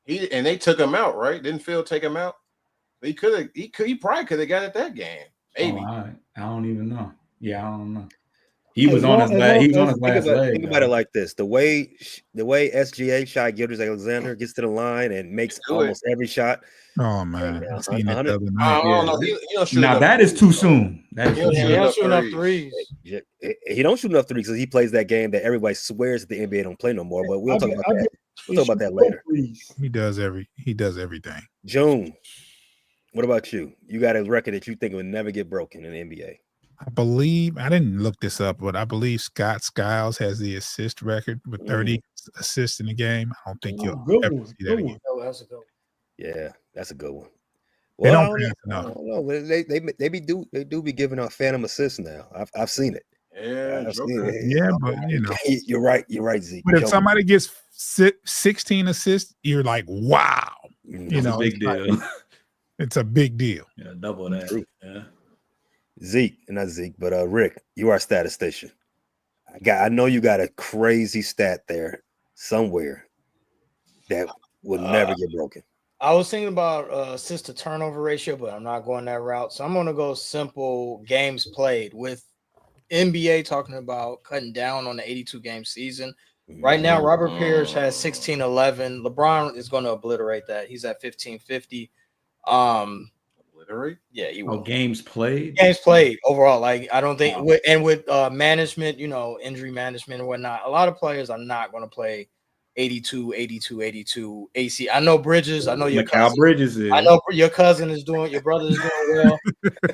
And they took him out, right? Didn't Phil take him out? He probably could have got at that game. Maybe. I don't even know. Yeah, I don't know. He was on his last leg. Think about it like this: the way SGA shot Gilgeous-Alexander gets to the line and makes almost every shot. Oh man, I seen it the other night. Now that is too soon. He don't shoot enough threes. He don't shoot enough threes because he plays that game that everybody swears that the NBA don't play no more. But we'll talk about that. We'll talk about that later. He does everything. June, what about you? You got a record that you think will never get broken in the NBA. I believe, I didn't look this up, but I believe Scott Skiles has the assist record with 30 assists in the game. I don't think you'll ever see that again. Oh, that's a good one. Yeah, that's a good one. Well, I don't know. They do be giving out phantom assists now. I've seen it. Yeah, but you know, you're right, Zeke. But if somebody gets 16 assists, you're like, wow, you know, a big deal. It's a big deal. Yeah, double that. True. Yeah. Zeke, not Zeke, but Rick, you are a statistician. I know you got a crazy stat there somewhere that will never get broken. I was thinking about assist to turnover ratio, but I'm not going that route. So I'm going to go simple games played with NBA talking about cutting down on the 82 game season. Right now, Robert Parrish has 1611. LeBron is going to obliterate that. He's at 1550. Obliterate? Yeah, he will. Games played overall. Like I don't think with management, you know, injury management and whatnot, a lot of players are not going to play 82 AC. I know Bridges. I know your cousin. Bridges is. I know your cousin is doing. Your brother is doing well,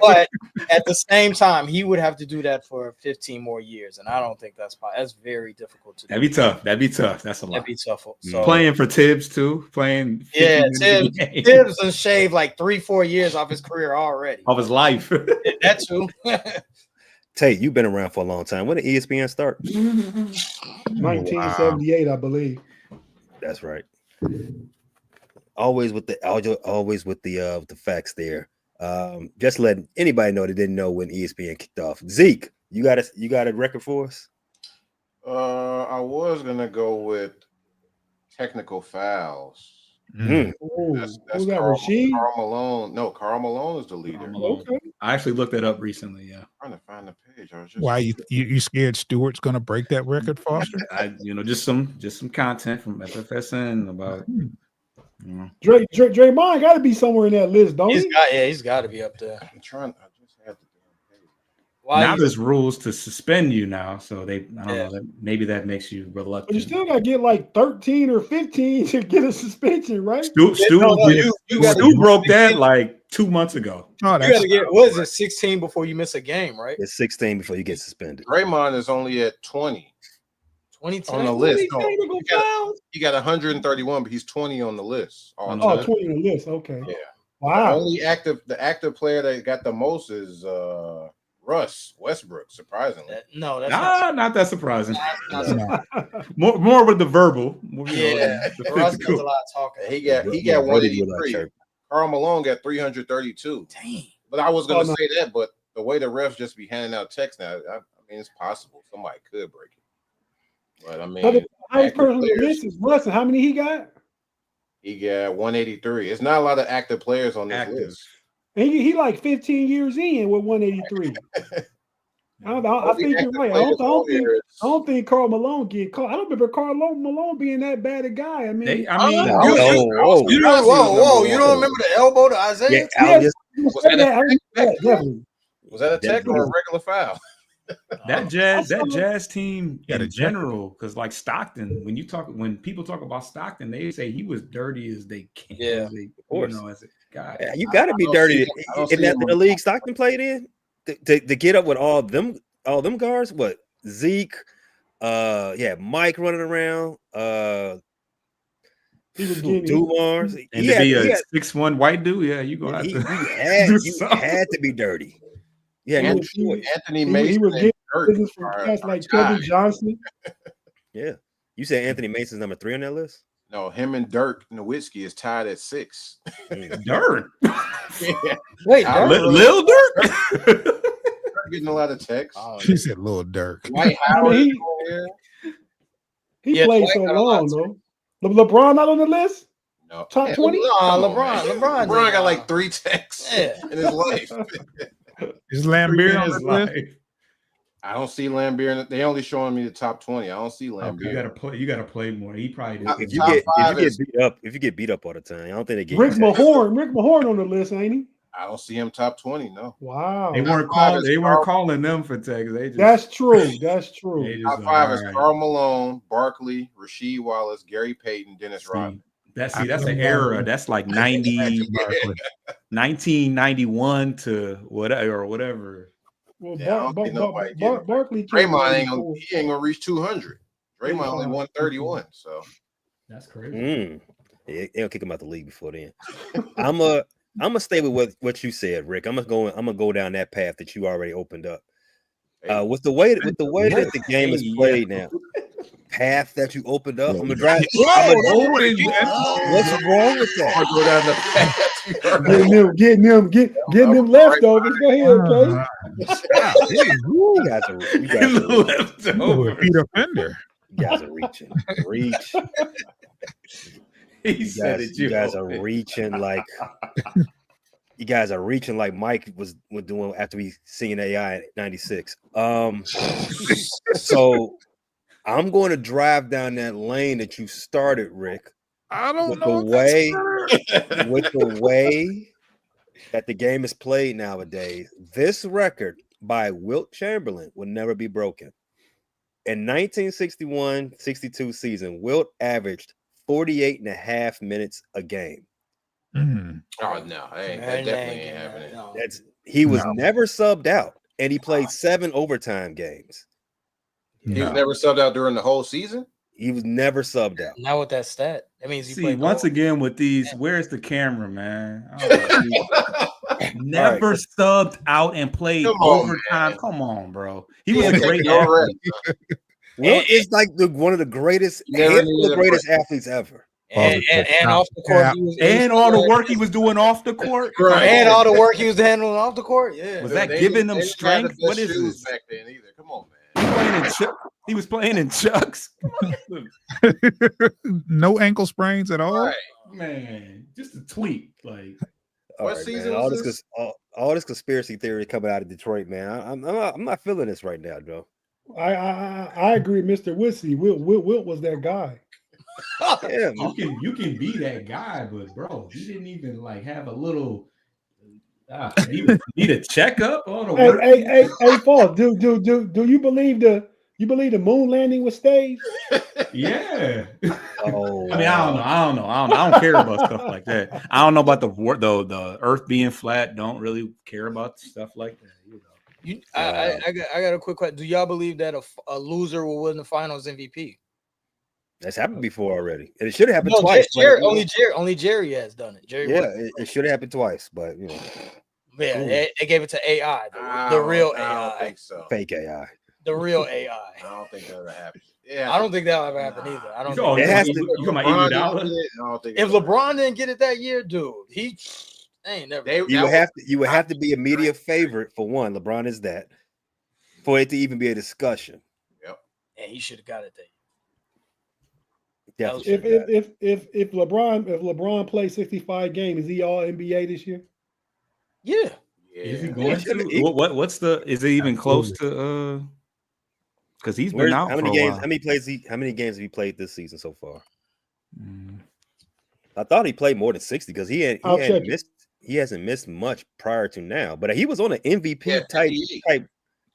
but at the same time, he would have to do that for 15 more years, and I don't think that's possible. That's very difficult to do. That'd be tough. That's a lot. That'd be tough. So playing for Tibbs too. Playing. Tibbs has shaved like 3-4 years off his career already. Of his life. That too. Tate, you've been around for a long time. When did ESPN start? 1978, I believe. That's right. Always with the facts there. Just letting anybody know that didn't know when ESPN kicked off. Zeke, you got a record for us? I was gonna go with technical fouls. That's Karl Malone. No, Karl Malone is the leader. Okay. I actually looked that up recently. Yeah. I'm trying to find the page. Why you scared Stewart's going to break that record, Foster? Just some content from FFSN about. Draymond got to be somewhere in that list, don't he? He's got to be up there. I just had the damn page. Now there's rules to suspend you now, so I don't know. Maybe that makes you reluctant. But you still got to get like 13 or 15 to get a suspension, right? Stu broke that like 2 months ago. Oh, you got to get, what is it, 16 before you miss a game, right? It's 16 before you get suspended. Draymond is only at 20. 20 on the list. He got 131, but he's 20 on the list. 20 on the list. Okay. Yeah. Wow. The active player that got the most is Russ Westbrook, surprisingly. No, that's not that surprising. not More with the verbal. yeah, the Russ does physical. a lot of talking. He got Yeah, Brody would like 183. chirp. Karl Malone got 332. Dang. But I was going to no. say that, but the way the refs just be handing out checks now, I mean, it's possible somebody could break it. But I mean, Highest person on the list is Russell. How many he got? He got 183. It's not a lot of active players on this list. He like 15 years in with 183. I think you're right. I don't think Karl Malone get caught. I don't remember Karl Malone being that bad a guy. I mean, whoa. You don't remember the elbow to Isaiah? Yes, was that a tech or a regular foul? That Jazz team in general, because like Stockton, when people talk about Stockton, they say he was dirty as they can. Yeah, of course. As a guy, you got to be dirty. Isn't that the league Stockton played in to get up with all them guards? What Zeke? Mike running around. Dumars. And to be a 6'1" white dude, you gonna have to. You had to be dirty. Yeah, Anthony Mason. He was getting business from cats like Kevin Johnson. Yeah, you said Anthony Mason's number 3 on that list. No, him and Dirk Nowitzki is tied at 6. Dirk. Wait, Lil Dirk. Getting a lot of texts. She said Lil Dirk. Dwight Howard. He played so long though. LeBron not on the list? No. Top 20? LeBron got like 3 texts in his life. Is Lambeer on his list? I don't see Lambeer. They only showing me the top 20. I don't see Lambeer. You gotta play more. He probably did. If you get beat up all the time, I don't think they get Rick Mahorn on the list, ain't he? I don't see him top 20. No. Wow. They weren't calling them for texts. That's true. Top 5 is Karl Malone, Barkley, Rasheed Wallace, Gary Payton, Dennis Rodman. That's an era. That's like 1991 to whatever. Well, Barkley Draymond ain't gonna reach 200. Draymond only 131. So that's crazy. They'll kick him out the league before then. I'm gonna stay with what you said, Rick. I'm gonna go down that path that you already opened up. With the way that the game is played now, path that you opened up. I'm gonna drive. What's wrong with that? Go down the path. Getting them leftovers. Go ahead, okay? You guys are leftovers. Repeat offender. You guys are reaching. You guys are reaching like you guys are reaching like Mike was doing after we seen AI in '96. So I'm going to drive down that lane that you started, Rick. I don't with know the way that the game is played nowadays. This record by Wilt Chamberlain will never be broken. In 1961-62 season, Wilt averaged 48.5 minutes a game. Oh no, that definitely ain't happening. He was never subbed out, and he played 7 overtime games. He was never subbed out during the whole season. He was never subbed out. Not with that stat. That means he played once again with these. Where's the camera, man? Never subbed out and played overtime. Come on, bro. He was a great athlete. Wilt is like one of the greatest athletes ever. And off the court, all the work he was doing off the court, and all the work he was handling off the court. Yeah, was that giving them strength? What is this back then? Either come on, man. He was playing in chucks. No ankle sprains at all. Right. Man, just a tweet. Like what season? All this conspiracy theory coming out of Detroit, man. I'm not feeling this right now, Joe. I agree, Mr. Woodsy. Wilt was that guy. Yeah, you can be that guy, but bro, he didn't even like have a little. Need a checkup on the work. Hey, Paul. Do you believe the moon landing was staged? Yeah. Oh, I mean, I don't know. I don't care about stuff like that. I don't know about the Earth being flat. Don't really care about stuff like that. I got a quick question. Do y'all believe that a loser will win the Finals MVP? That's happened before already, and it should have happened twice. Only Jerry has done it. It should have happened twice, but Yeah, they gave it to AI, the real AI. I don't think so. Fake AI. The real AI. I don't think that'll happen. Yeah, I don't think that'll ever happen either. I don't. You talking about Iguodala? I don't think If LeBron didn't get it that year, dude, he ain't never. You would have to be a media favorite for one. LeBron is that for it to even be a discussion. Yep. And he should have got it there. If LeBron plays 65 games, is he all NBA this year? Yeah. Is he going to? What's the? Is it even close to? Because he's been out. How many for games? A while. How many games have he played this season so far? I thought he played more than 60 because he hasn't missed much prior to now. But he was on an MVP type.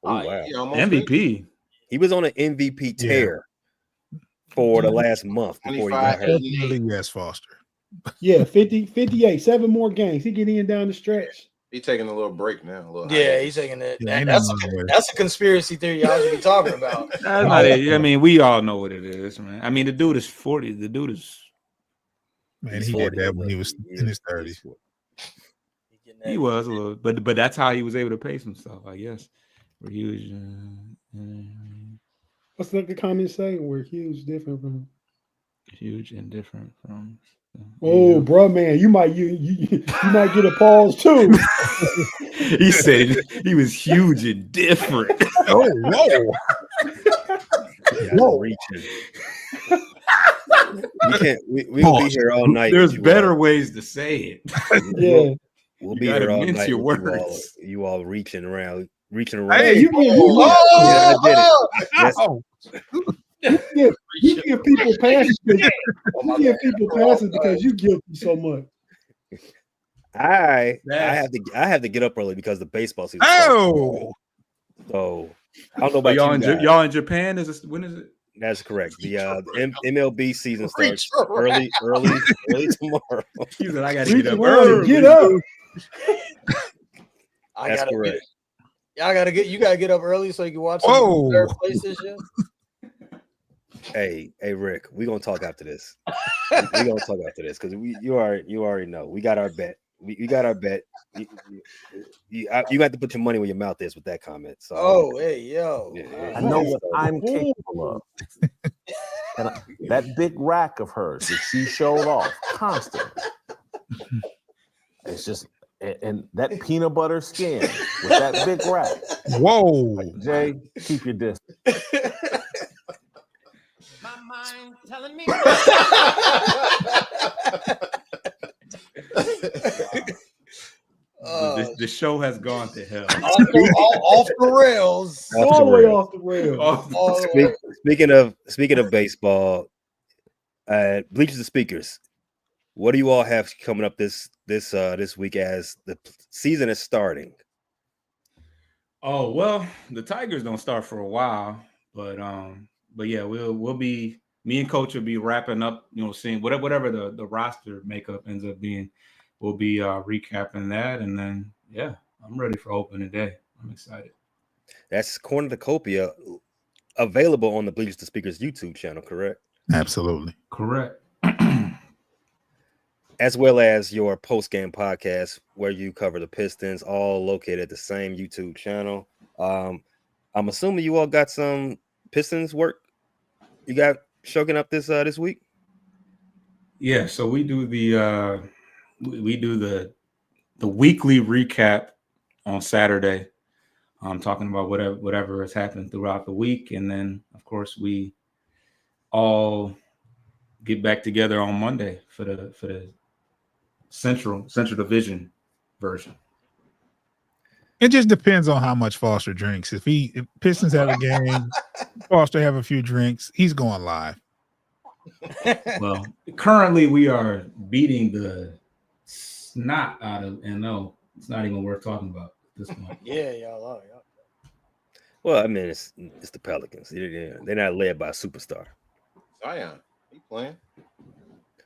Oh wow, MVP. He was on an MVP tear for the last month before he got hurt. Yes, Foster. Yeah, 58, 7 more games. He get in down the stretch. He's taking a little break now. He's taking it. That's a conspiracy theory y'all should be talking about. That's not it. I mean, we all know what it is, man. I mean, the dude is 40. The dude is. Man, he did that when he was in his 30s. He was a little, but that's how he was able to pace himself, I guess. Where he was. What's the comment saying? We're huge, different from. Huge and different from. Oh, bro, man, you might might get a pause too. He said he was huge and different. Oh, whoa! Whoa. Reaching. We can't. We'll be here all night. There's better ways to say it. Yeah, we'll be here all night. Your words. You all reaching around. Hey, you give people passes. You give people passes because you guilty so much. I have to get up early because the baseball season. Oh, so I don't know about y'all in Japan. When is it? That's correct. The MLB season starts early tomorrow. He said, "I got to get up early." Get up. That's correct. You gotta get up early so you can watch third place this year. Hey, Rick, we're gonna talk after this. We're gonna talk after this because you already know. We got our bet. We got our bet. You have to put your money where your mouth is with that comment. So hey, yo. I know what I'm capable of. And that big rack of hers that she showed off constantly. It's just and that peanut butter skin with that big rack. Whoa. Jay, keep your distance. My mind telling me. The show has gone to hell. Off the rails. All the way off the rails. Speaking of baseball, Bleachers and Speakers, what do you all have coming up this week as the season is starting? Oh well, the Tigers don't start for a while, but yeah, we'll be, me and Coach will be wrapping up, seeing whatever the roster makeup ends up being. We'll be recapping that, and then I'm ready for opening day. I'm excited. That's Cornucopia, available on the Bleachers to Speakers YouTube channel, correct? Absolutely correct. As well as your post-game podcast where you cover the Pistons, all located at the same YouTube channel. I'm assuming you all got some Pistons work you got showing up this week. Yeah, so we do the weekly recap on Saturday. Talking about whatever has happened throughout the week, and then of course we all get back together on Monday for the Central Division version. It just depends on how much Foster drinks. If Pistons have a game, Foster have a few drinks, he's going live. Well, currently we are beating the snot out of NO. It's not even worth talking about at this point. Yeah, y'all are. Well, I mean, it's the Pelicans. They're not led by a superstar. Zion, he playing.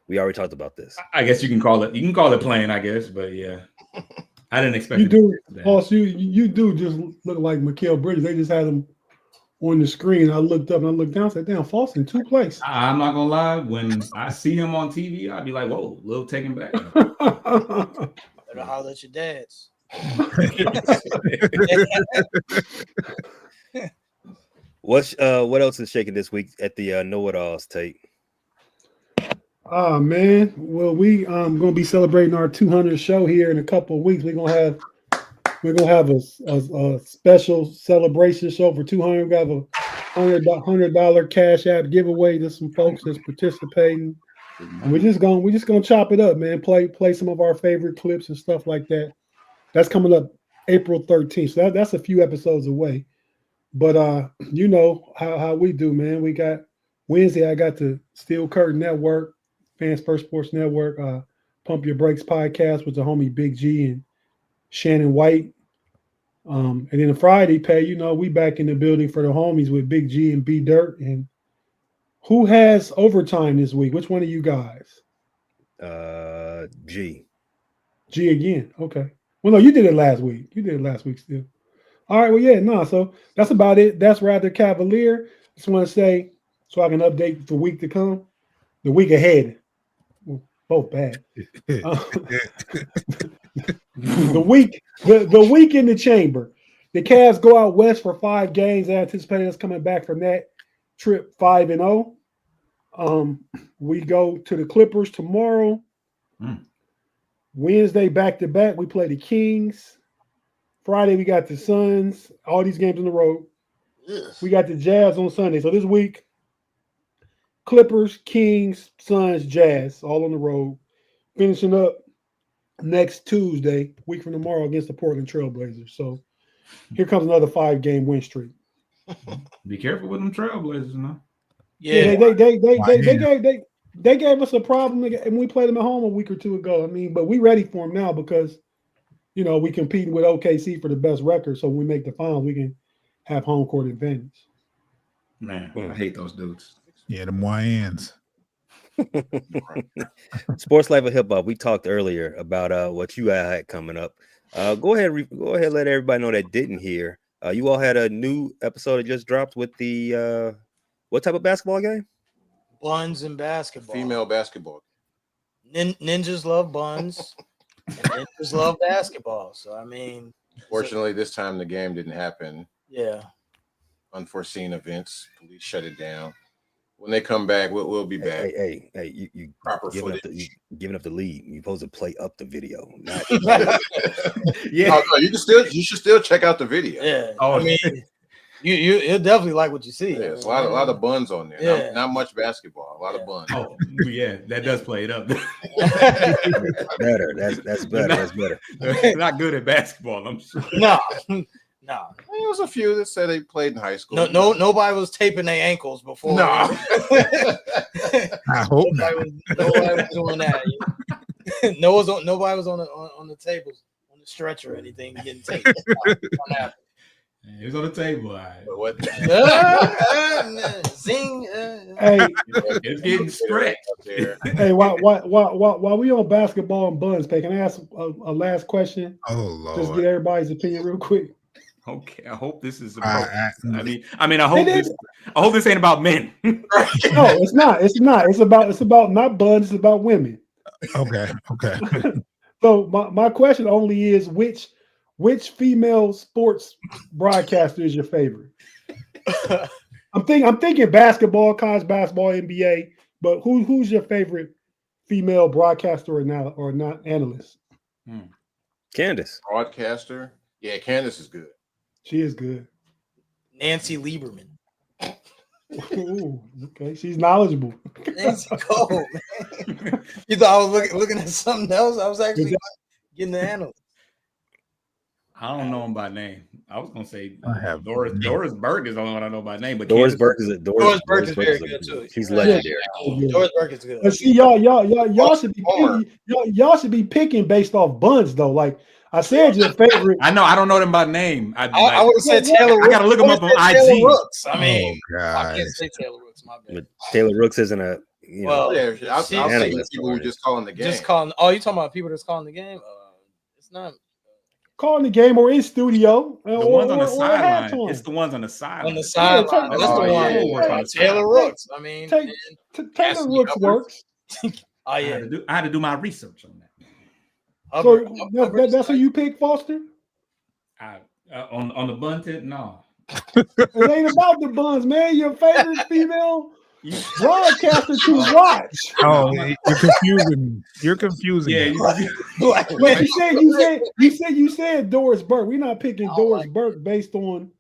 We already talked about this. I guess you can call it playing, I guess, but yeah. I didn't expect you do, Boss, you do just look like Mikal Bridges. They just had him on the screen. I looked up and I looked down, said, damn, Foster in 2 places. I'm not gonna lie, when I see him on TV, I'd be like, whoa, a little taken back. Better holler at your dads. What else is shaking this week at the Know It Alls, Tate? Oh man, well we gonna be celebrating our 200th show here in a couple of weeks. We're gonna have a special celebration show for 200. We have a $100 cash app giveaway to some folks that's participating. And we're just gonna chop it up, man. Play some of our favorite clips and stuff like that. That's coming up April 13th. So that's a few episodes away. But you know how we do, man. We got Wednesday. I got the Steel Curtain Network, Fans First Sports Network, Pump Your Brakes podcast with the homie Big G and Shannon White. And then Friday, Pay, you know, we back in the building for the homies with Big G and B Dirt. And who has overtime this week? Which one of you guys? G. G again. Okay. Well, no, you did it last week. You did it last week still. All right. Well, yeah, no. So that's about it. That's rather cavalier. Just want to say, so I can update the week to come, the week ahead. Both bad. The week in the chamber. The Cavs go out west for 5 games. I anticipate us coming back from that trip 5-0. We go to the Clippers tomorrow. Wednesday back to back. We play the Kings. Friday we got the Suns. All these games on the road. Yes. We got the Jazz on Sunday. So this week, Clippers, Kings, Suns, Jazz, all on the road. Finishing up next Tuesday, week from tomorrow, against the Portland Trailblazers. So here comes another 5-game win streak. Be careful with them Trailblazers, now. Yeah, they gave us a problem, and we played them at home a week or two ago. I mean, but we ready for them now because, you know, we competing with OKC for the best record. So when we make the finals, we can have home court advantage. Man, I hate those dudes. Yeah, the YNs. Sports Life of Hip Hop. We talked earlier about what you had coming up. Go ahead, let everybody know that didn't hear. You all had a new episode that just dropped with the what type of basketball game? Buns and basketball. Female basketball. Ninjas love buns. And ninjas love basketball. So I mean, Fortunately, this time the game didn't happen. yeah. Unforeseen events. Police shut it down. When they come back, we'll be back. Hey, you Proper giving footage. giving up the lead. You're supposed to play up the video. Not, Yeah. Oh, no, you should still check out the video. Yeah. Oh, I mean, you'll definitely like what you see. Yeah, it's a lot of buns on there. Yeah. Not much basketball. A lot of buns. Oh, yeah, that does play it up. better. That's better. That's better. They're not good at basketball, I'm sure. No. There was a few that said they played in high school. No, nobody was taping their ankles before. No. I hope not. Nobody was doing that. Nobody was on the tables, on the stretch or anything getting taped. It was on the table. All right. But what? Zing. Hey, It's getting stretched. hey, while we on basketball and buns, Pay, can I ask a last question? Oh Just Lord. get everybody's opinion real quick. Okay, I hope this is. I- I hope this ain't about men. No, it's not. It's not. It's about not buns. It's about women. Okay. So my question only is which female sports broadcaster is your favorite? I'm thinking basketball, college basketball, NBA, but who's your favorite female broadcaster or not analyst? Candace. Broadcaster. Yeah, Candace is good. She is good. Nancy Lieberman. Ooh, okay, she's knowledgeable. Nancy Cole, man. You thought I was looking at something else? I was actually getting the analyst. I don't know him by name. I was gonna say I have Doris Burke is the only one I know by name, but Doris Candace- Burke is very good too. She's legendary. Doris Burke is good. But see, y'all should be picking, y'all should be picking based off buns though. Like I said, your favorite. I know. I don't know them by name. I would have said Taylor Rooks. I gotta look him up on Taylor IG. Rooks. I mean, Oh, I can't God. say Taylor Rooks. My bad. But Taylor Rooks isn't a Well, Yeah, I'll say analyst. people who just calling the game. Just calling. Oh, you talking about people that's calling the game? It's not Calling the game or in studio. The ones on the sideline. It's the ones on the sideline. on the sideline. Yeah, That's the yeah, one. yeah. Taylor Rooks. I mean, Taylor Rooks works. oh I yeah. had to do my research on that. Hubbard, So that's who you pick, Foster? On the bun tip, no. It ain't about the buns, man. Your favorite female broadcaster to watch. Oh, you're confusing. You're confusing. Yeah, him. But you said Doris Burke. We're not picking Doris Burke based on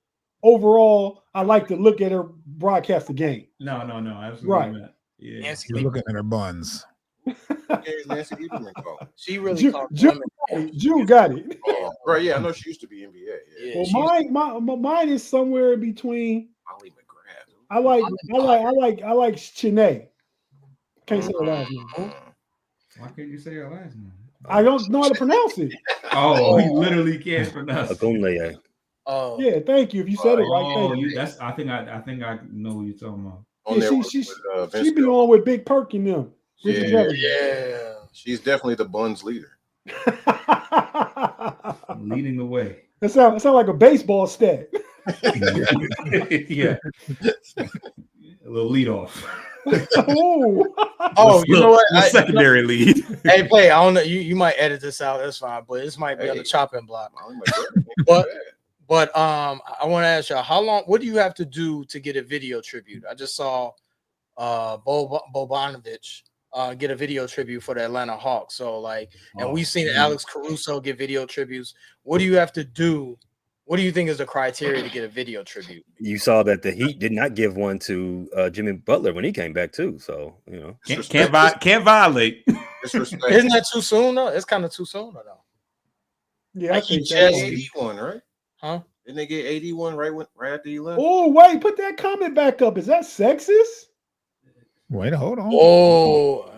overall. I like to look at her broadcast the game. No, absolutely Right. not. Yeah. Nancy You're looking at her buns. Nancy Lieberman called. She really talked women. Jew got it. Oh, right, yeah, I know she used to be NBA. Yeah. Well, mine is somewhere in between. Molly McGrath. I like Chene. Can't say her last name. Why can't you say her last name? I don't know how to pronounce it. Oh, he literally can't pronounce it. Oh, yeah, thank you. If you said it right, thank you. That's. I think I know what you're talking about. Yeah, she be on with Big Perk and them. Yeah. She's definitely the Buns leader. Leading the way. That sound like a baseball stat. Yeah. A little lead off. Oh, you know what? Secondary lead. Hey, play. I don't know. You might edit this out. That's fine, but this might be on the chopping block. But I want to ask y'all, how long? What do you have to do to get a video tribute? I just saw Bobanovich get a video tribute for the Atlanta Hawks. So and we've seen Alex Caruso get video tributes. What do you have to do? What do you think is the criteria to get a video tribute? You saw that the Heat did not give one to Jimmy Butler when he came back too. So can't violate. Isn't that too soon though? It's kind of too soon though. Yeah, I think that's 81, right? Huh? Didn't they get 81 right after he left? Oh, wait, put that comment back up. Is that sexist? Wait, hold on. Oh,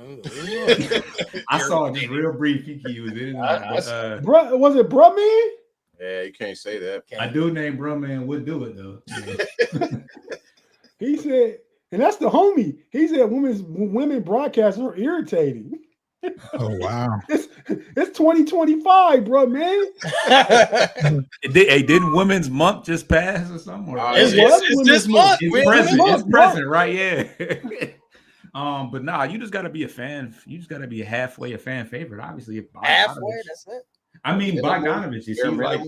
I saw it just real brief. He was in. Was it Bruh Man? Yeah, you can't say that. A dude named Bruh Man would do it though. He said, and that's the homie. He said women broadcasters are irritating. Oh wow! It's 2025, bro, man. Didn't Women's Month just pass or something? It's this month. It's present, right? Yeah. But nah, you just gotta be a fan. You just gotta be halfway a fan favorite. Obviously, if halfway, that's it. I mean, Bogdanovich. You see, like,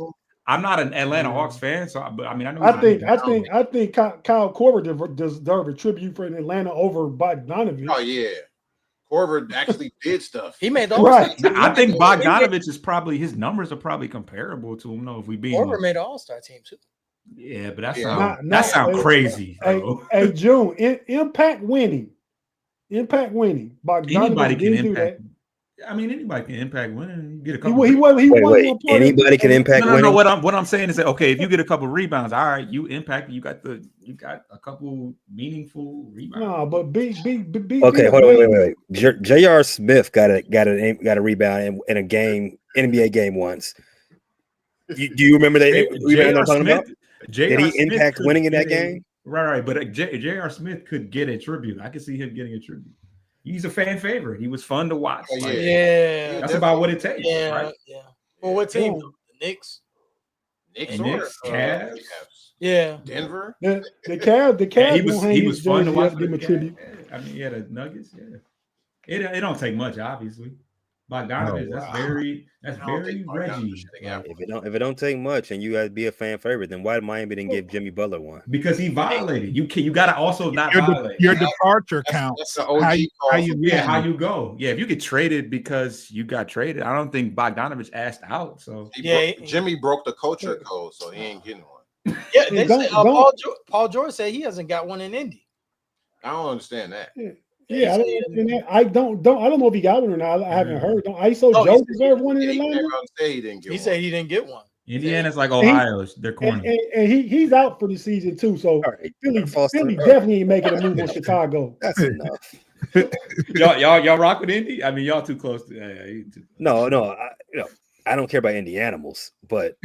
I'm not an Atlanta Hawks fan, so but I mean, I know. I think Kyle Korver deserves a tribute for Atlanta over Bogdanovich. Oh yeah. Korver actually did stuff. He made the right. I think Bogdanovich is probably his numbers are probably comparable to him. No, if we beat Korver made an All-Star team too. Yeah, but that sounds crazy. Hey, June, impact winning. Anybody can impact. I mean, anybody can impact winning. You get a couple. Anybody can impact winning. No. What I'm saying is that okay, if you get a couple rebounds, all right, you impact. You got a couple meaningful rebounds. No, but okay, hold on, wait. J.R. Smith got a rebound in a game, NBA game once. Do you remember that rebound I'm talking about? Did he impact winning in that game? Right. But J.R. Smith could get a tribute. I could see him getting a tribute. He's a fan favorite. He was fun to watch. Oh, yeah. That's about what it takes. Yeah, right? Yeah. Well, what team? The Knicks. Cavs. Yeah. Denver. The Cavs. He was fun to watch. Give him a tribute. I mean, yeah, the Nuggets. Yeah. It don't take much, obviously. Bogdanovich, that's very Reggie. If it don't take much, and you guys be a fan favorite, then why Miami didn't give Jimmy Butler one? Because he violated. You got to also not violate. Your departure count. That's the OG how you go. Yeah, if you get traded because you got traded, I don't think Bogdanovich asked out. So Jimmy broke the culture code, so he ain't getting one. Yeah, they say Paul George said he hasn't got one in Indy. I don't understand that. Yeah, I don't know if he got one or not. I haven't heard. Joe deserve one in Atlanta? He said he didn't get one. Indiana's like Ohio. They're corny. And he's out for the season too. So Philly definitely ain't making a move on Chicago. That's enough. y'all rock with Indy? I mean, y'all too close to. No. I don't care about Indy animals, but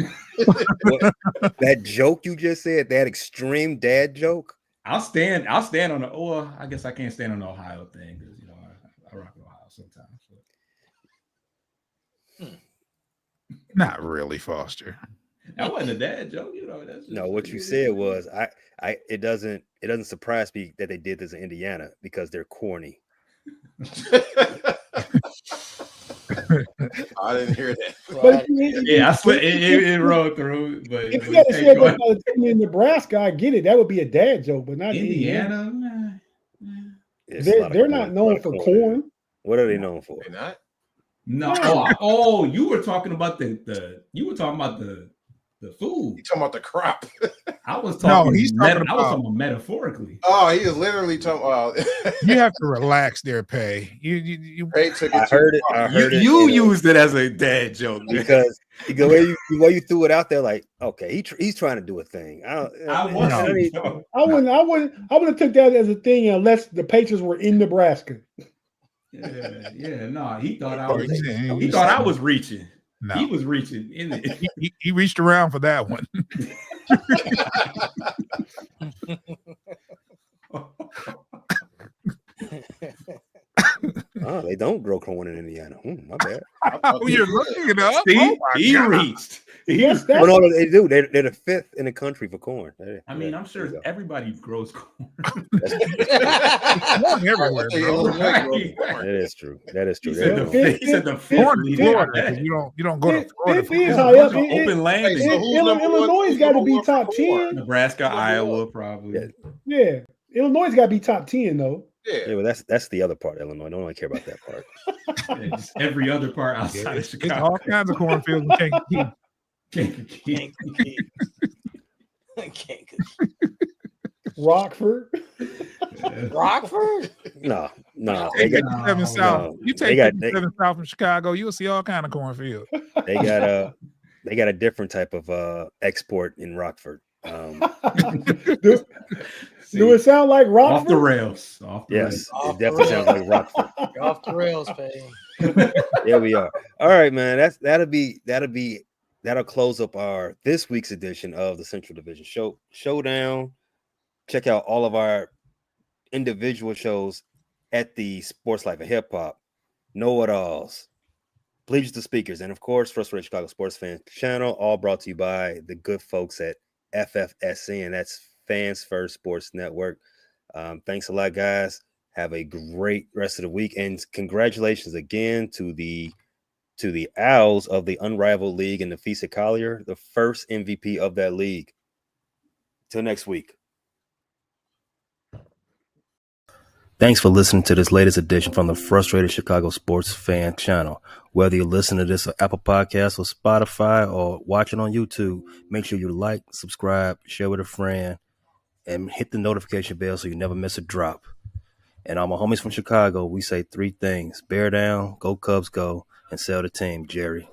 that joke you just said, that extreme dad joke. I'll stand on the. Oh, I guess I can't stand on the Ohio thing because I rock with Ohio sometimes. Not really, Foster. That wasn't a dad joke, That's what you said was it doesn't surprise me that they did this in Indiana because they're corny. I didn't hear that. But Yeah, I swear it rolled through. But if you had said that by the team in Nebraska, I get it. That would be a dad joke, but not Indiana. They're not known for corn. What are they known for? They're not. No. You were talking about the food. You talking about the crop? I was talking. No, he's talking about. I was talking about metaphorically. Oh, he is literally talking about. You have to relax there, Pay. You Pay took it. I heard it. You used it as a dad joke because the way you threw it out there, like, okay, he's trying to do a thing. I wouldn't have took that as a thing unless the Patriots were in Nebraska. No, he thought I was. He thought I was reaching. No. He was reaching in it. He reached around for that one. Oh, they don't grow corn in Indiana. My bad. You're looking it up. See, he reached. No, they do. They're the fifth in the country for corn. I'm sure everybody grows corn. Everywhere, bro. That is true. He said the fifth. You don't go to Florida. Open land. Illinois got to be top 10. Nebraska, Iowa, probably. Yeah. Illinois got to be top 10 though. Yeah, but that's the other part of Illinois. I don't really care about that part. Just every other part outside of Chicago. It's all kinds of cornfields in Kankakee. Rockford. Rockford? No. They got 7 South. You take 7 South from Chicago, you'll see all kind of cornfields. They got a different type of export in Rockford. Do it sound like Rockford? Off the rails. Yes, it definitely sounds like Rockford. Off the rails, baby. There we are. All right, man. That'll close up our this week's edition of the Central Division Showdown. Check out all of our individual shows at the Sports Life of Hip Hop, Know It Alls, Bleachers to Speakers, and of course, Frustrated Chicago Sports Fan Channel, all brought to you by the good folks at FFSC, and that's Fans First Sports Network. Thanks a lot, guys. Have a great rest of the week, and congratulations again to the Owls of the Unrivaled League and Nafisa Collier, the first MVP of that league. Till next week. Thanks for listening to this latest edition from the Frustrated Chicago Sports Fan Channel. Whether you listen to this on Apple Podcasts or Spotify or watch it on YouTube, make sure you like, subscribe, share with a friend, and hit the notification bell so you never miss a drop. And all my homies from Chicago, we say 3 things: bear down, go Cubs go, and sell the team, Jerry.